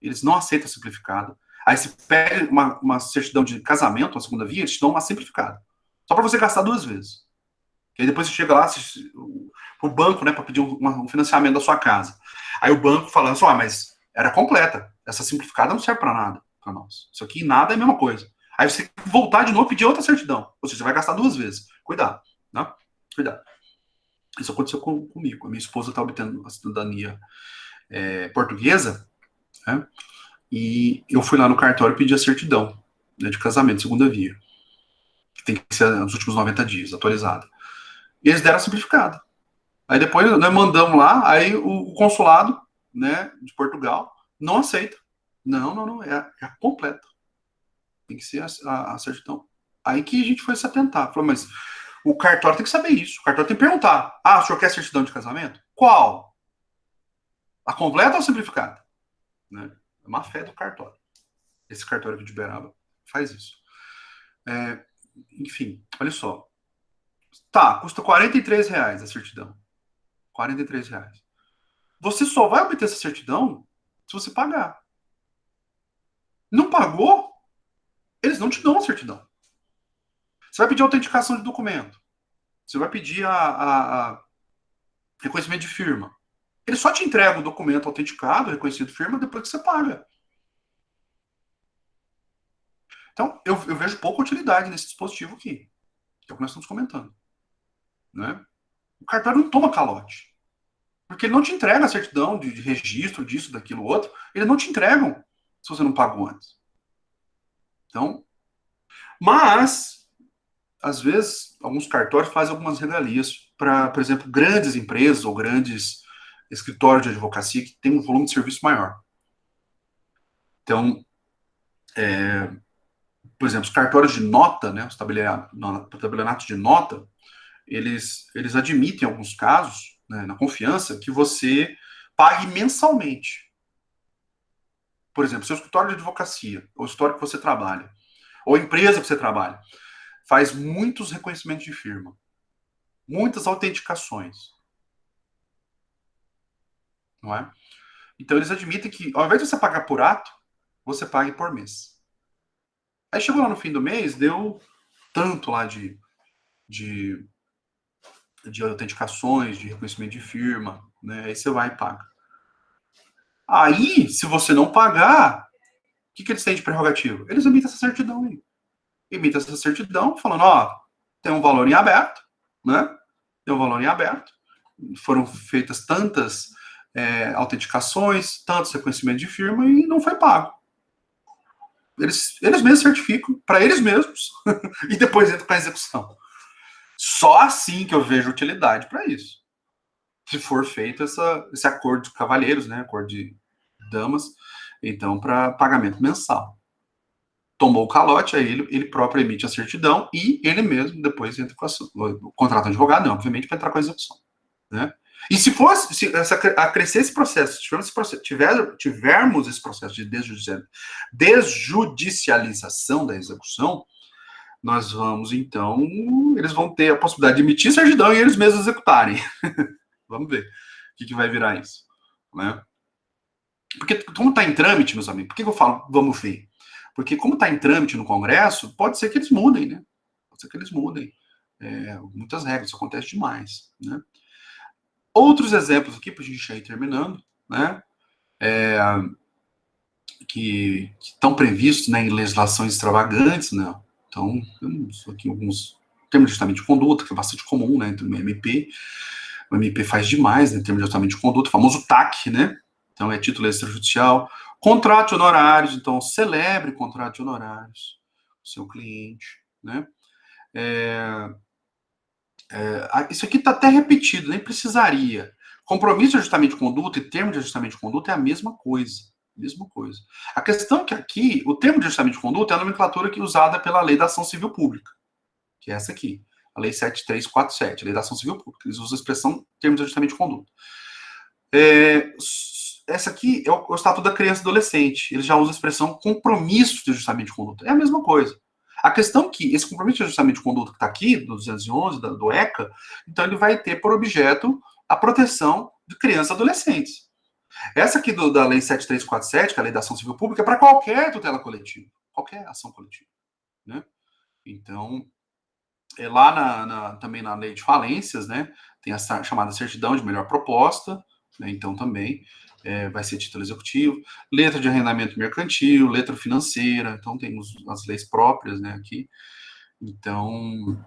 eles não aceitam simplificado. Aí você pega uma certidão de casamento, uma segunda via, eles te dão uma simplificada. Só para você gastar 2 vezes. E aí depois você chega lá, o banco, né, para pedir um financiamento da sua casa. Aí o banco falando assim, mas era completa. Essa simplificada não serve para nada para nós. Isso aqui nada é a mesma coisa. Aí você tem que voltar de novo e pedir outra certidão. Ou seja, você vai gastar 2 vezes. Cuidado, né? Cuidado. Isso aconteceu comigo. A minha esposa está obtendo a cidadania portuguesa, né? E eu fui lá no cartório e pedi a certidão, né, de casamento, segunda via. Que tem que ser nos últimos 90 dias, atualizada. E eles deram a simplificada. Aí depois nós mandamos lá, aí o consulado, né, de Portugal não aceita. Não, é completa. Tem que ser a certidão. Aí que a gente foi se atentar. Falou, mas o cartório tem que saber isso. O cartório tem que perguntar. Ah, o senhor quer certidão de casamento? Qual? A completa ou a simplificada? Né? É uma fé do cartório. Esse cartório aqui de Uberaba faz isso. Enfim, olha só. Tá, custa R$ 43 a certidão. R$ 43. Você só vai obter essa certidão se você pagar. Não pagou? Eles não te dão a certidão. Você vai pedir autenticação de documento. Você vai pedir a reconhecimento de firma. Eles só te entregam o documento autenticado, reconhecido de firma, depois que você paga. Então, eu vejo pouca utilidade nesse dispositivo aqui. Que é o que nós estamos comentando. Né? O cartório não toma calote. Porque ele não te entrega a certidão de registro, disso, daquilo, outro. Eles não te entregam se você não pagou antes. Então, mas, às vezes, alguns cartórios fazem algumas regalias para, por exemplo, grandes empresas ou grandes escritórios de advocacia que têm um volume de serviço maior. Então, por exemplo, os cartórios de nota, né, os tabelionatos de nota, eles admitem, em alguns casos, né, na confiança, que você pague mensalmente. Por exemplo, seu escritório de advocacia, ou o escritório que você trabalha, ou a empresa que você trabalha, faz muitos reconhecimentos de firma, muitas autenticações. Não é? Então, eles admitem que, ao invés de você pagar por ato, você pague por mês. Aí chegou lá no fim do mês, deu tanto lá de autenticações, de reconhecimento de firma, né? Aí você vai e paga. Aí, se você não pagar, o que eles têm de prerrogativa? Eles emitem essa certidão aí. Emitem essa certidão falando, tem um valor em aberto, né? Tem um valor em aberto. Foram feitas tantas autenticações, tantos reconhecimentos de firma e não foi pago. Eles mesmos certificam para eles mesmos e depois entram para a execução. Só assim que eu vejo utilidade para isso. Se for feito esse acordo de cavalheiros, né, acordo de damas, então para pagamento mensal. Tomou o calote, aí ele próprio emite a certidão e ele mesmo depois entra com o contrato de advogado, não, obviamente, para entrar com a execução. Né? E se crescer esse processo, tivermos esse processo de desjudicialização da execução, nós vamos, então, eles vão ter a possibilidade de emitir certidão e eles mesmos executarem. Vamos ver o que vai virar isso. Né? Porque, como está em trâmite, meus amigos, por que eu falo vamos ver? Porque, como está em trâmite no Congresso, pode ser que eles mudem, né? Pode ser que eles mudem. Muitas regras, isso acontece demais. Né? Outros exemplos aqui, para a gente ir terminando, né? Que estão previstos, né, em legislações extravagantes, né? Então, temos aqui alguns termos de ajustamento de conduta, que é bastante comum, né, entre o MP. O MP faz demais, né, em termos de ajustamento de conduta, o famoso TAC, né? Então, é título extrajudicial. Contrato de honorários, então, celebre contrato de honorários com o seu cliente, né? Isso aqui está até repetido, nem precisaria. Compromisso de ajustamento de conduta e termo de ajustamento de conduta é a mesma coisa. Mesma coisa. A questão é que aqui, o termo de ajustamento de conduta é a nomenclatura que é usada pela Lei da Ação Civil Pública, que é essa aqui, a Lei 7347, Lei da Ação Civil Pública. Eles usam a expressão termo de ajustamento de conduta. Essa aqui é o Estatuto da Criança e Adolescente. Eles já usam a expressão compromisso de ajustamento de conduta. É a mesma coisa. A questão é que esse compromisso de ajustamento de conduta que está aqui, do 211, do ECA, então ele vai ter por objeto a proteção de crianças e adolescentes. Essa aqui da Lei 7347, que é a Lei da Ação Civil Pública, é para qualquer tutela coletiva, qualquer ação coletiva, né? Então, lá também na Lei de Falências, né, tem a chamada certidão de melhor proposta, né, então também vai ser título executivo, letra de arrendamento mercantil, letra financeira, então temos as leis próprias, né, aqui. Então,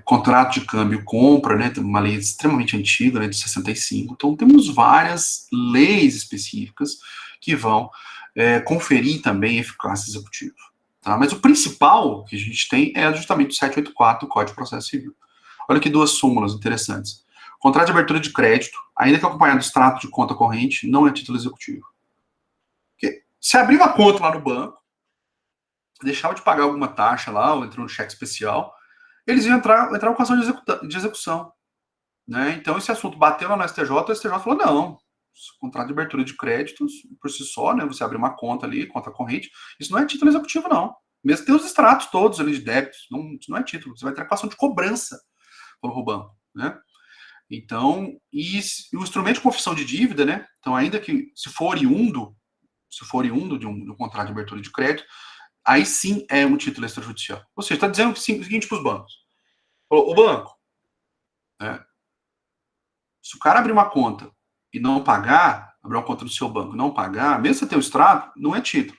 contrato de câmbio compra, né, tem uma lei extremamente antiga, né, de 65, então temos várias leis específicas que vão conferir também eficácia executiva. Tá? Mas o principal que a gente tem é justamente o 784 do Código de Processo Civil. Olha aqui duas súmulas interessantes. Contrato de abertura de crédito, ainda que acompanhado do extrato de conta corrente, não é título executivo. Porque se abrir uma conta lá no banco, deixava de pagar alguma taxa lá, ou entrou no cheque especial, eles iam entrar com ação de execução. Né? Então, esse assunto bateu lá no STJ, o STJ falou, não, contrato de abertura de créditos, por si só, né, você abrir uma conta ali, conta corrente, isso não é título executivo, não. Mesmo que tem os extratos todos ali de débitos, não é título, você vai ter a ação de cobrança pelo banco, né? Então, e o instrumento de confissão de dívida, né? Então, ainda que se for oriundo de um contrato de abertura de crédito, aí sim é um título extrajudicial. Ou seja, está dizendo o seguinte para os bancos. O banco, né, se o cara abrir uma conta e não pagar, abrir uma conta no seu banco e não pagar, mesmo você ter o extrato, não é título.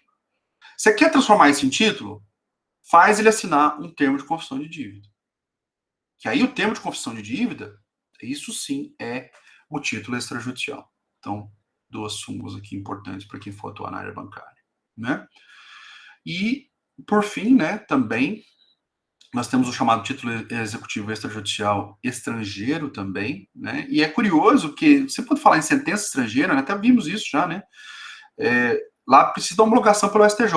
Você quer transformar isso em título? Faz ele assinar um termo de confissão de dívida. Que aí o termo de confissão de dívida, isso sim é o título extrajudicial. Então, duas súmulas aqui importantes para quem for atuar na área bancária, né? E, por fim, né, também, nós temos o chamado título executivo extrajudicial estrangeiro também, né? E é curioso que, você pode falar em sentença estrangeira, né? Até vimos isso já, né? Lá precisa de homologação pelo STJ.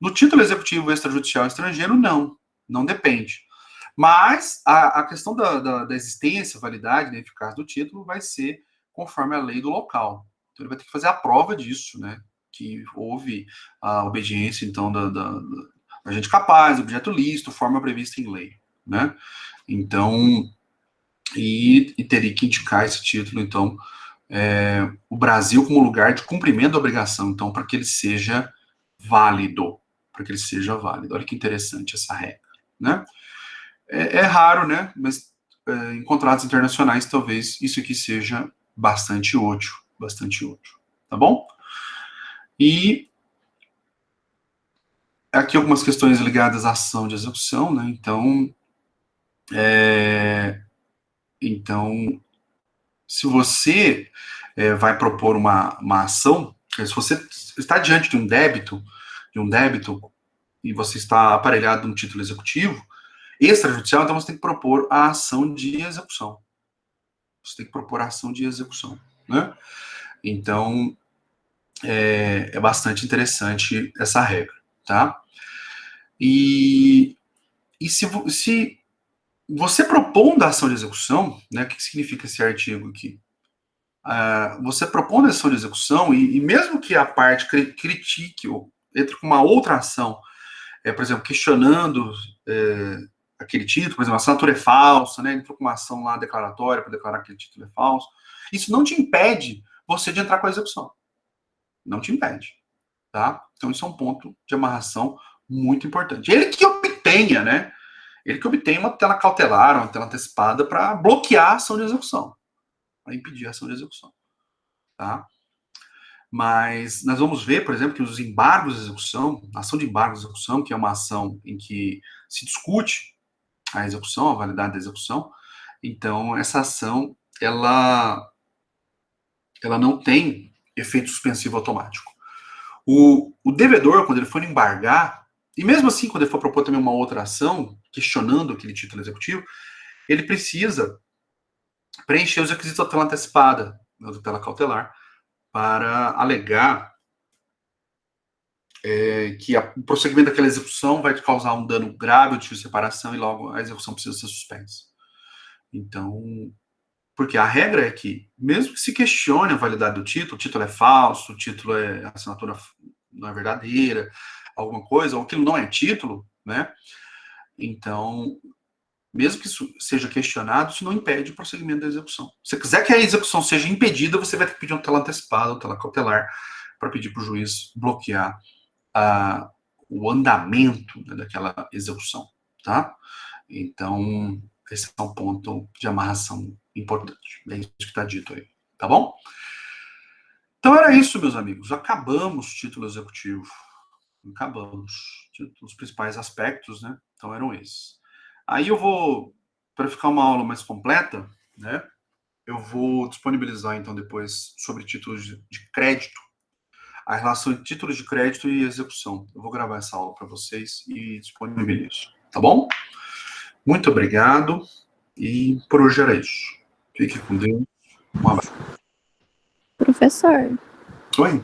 No título executivo extrajudicial estrangeiro, não depende. Mas a questão da existência, validade, né, eficácia do título vai ser conforme a lei do local. Então ele vai ter que fazer a prova disso, né? Que houve a obediência, então, da agente capaz, objeto lícito, forma prevista em lei, né? Então, e teria que indicar esse título, então, o Brasil como lugar de cumprimento da obrigação, então, para que ele seja válido, Olha que interessante essa regra, né? É raro, né? Mas em contratos internacionais, talvez isso aqui seja bastante útil, tá bom? E aqui algumas questões ligadas à ação de execução, né? Então, se você vai propor uma ação, se você está diante de um débito, e você está aparelhado de um título executivo, extrajudicial, então você tem que propor a ação de execução. Né? Então, é bastante interessante essa regra, tá? E se você propondo a ação de execução, né, o que significa esse artigo aqui? Você propondo a ação de execução, e mesmo que a parte critique ou entre com uma outra ação, por exemplo, questionando aquele título, por exemplo, a assinatura é falsa, né, entrou com uma ação lá declaratória para declarar que aquele título é falso, isso não te impede você de entrar com a execução. Não te impede, tá? Então isso é um ponto de amarração muito importante. Ele que obtenha, né, uma tela cautelar, uma tela antecipada para bloquear a ação de execução, para impedir a ação de execução, tá? Mas nós vamos ver, por exemplo, que os embargos de execução, a ação de embargo de execução, que é uma ação em que se discute a execução, a validade da execução, então essa ação, ela não tem efeito suspensivo automático. O devedor, quando ele for embargar, e mesmo assim, quando ele for propor também uma outra ação, questionando aquele título executivo, ele precisa preencher os requisitos da tutela antecipada, da tutela cautelar, para alegar que o prosseguimento daquela execução vai causar um dano grave ou de separação e logo a execução precisa ser suspensa. Então, porque a regra é que, mesmo que se questione a validade do título, o título é falso, a assinatura não é verdadeira, alguma coisa, ou aquilo não é título, né? Então, Mesmo que isso seja questionado, isso não impede o prosseguimento da execução. Se você quiser que a execução seja impedida, você vai ter que pedir uma tela antecipada, uma tela cautelar, para pedir para o juiz bloquear o andamento, né, daquela execução, tá? Então, esse é um ponto de amarração importante. É isso que está dito aí, tá bom? Então era isso, meus amigos. Acabamos o título executivo. Acabamos. Os principais aspectos, né? Então eram esses. Aí eu vou, para ficar uma aula mais completa, né? Eu vou disponibilizar, então, depois sobre títulos de crédito, a relação entre títulos de crédito e execução. Eu vou gravar essa aula para vocês e disponibilizo, tá bom? Muito obrigado e por hoje era isso. Fique com Deus. Um abraço. Professor, Oi?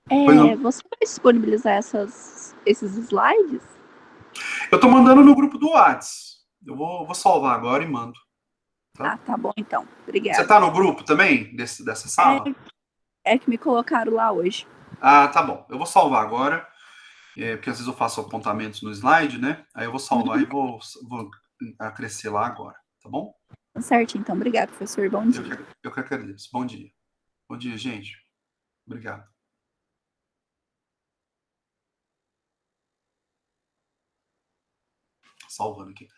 Pois não. você vai disponibilizar esses slides? Eu tô mandando no grupo do Whats. Eu vou salvar agora e mando. Tá? Ah, tá bom então. Você Obrigada. tá no grupo também, dessa sala? É que me colocaram lá hoje. Ah, tá bom. Eu vou salvar agora, porque às vezes eu faço apontamentos no slide, né? Aí eu vou salvar e vou acrescer lá agora, tá bom? Certo, então. Obrigada, professor. Bom Eu dia. que, eu que agradeço. Bom dia. Bom dia, gente. Obrigado. Salvando aqui.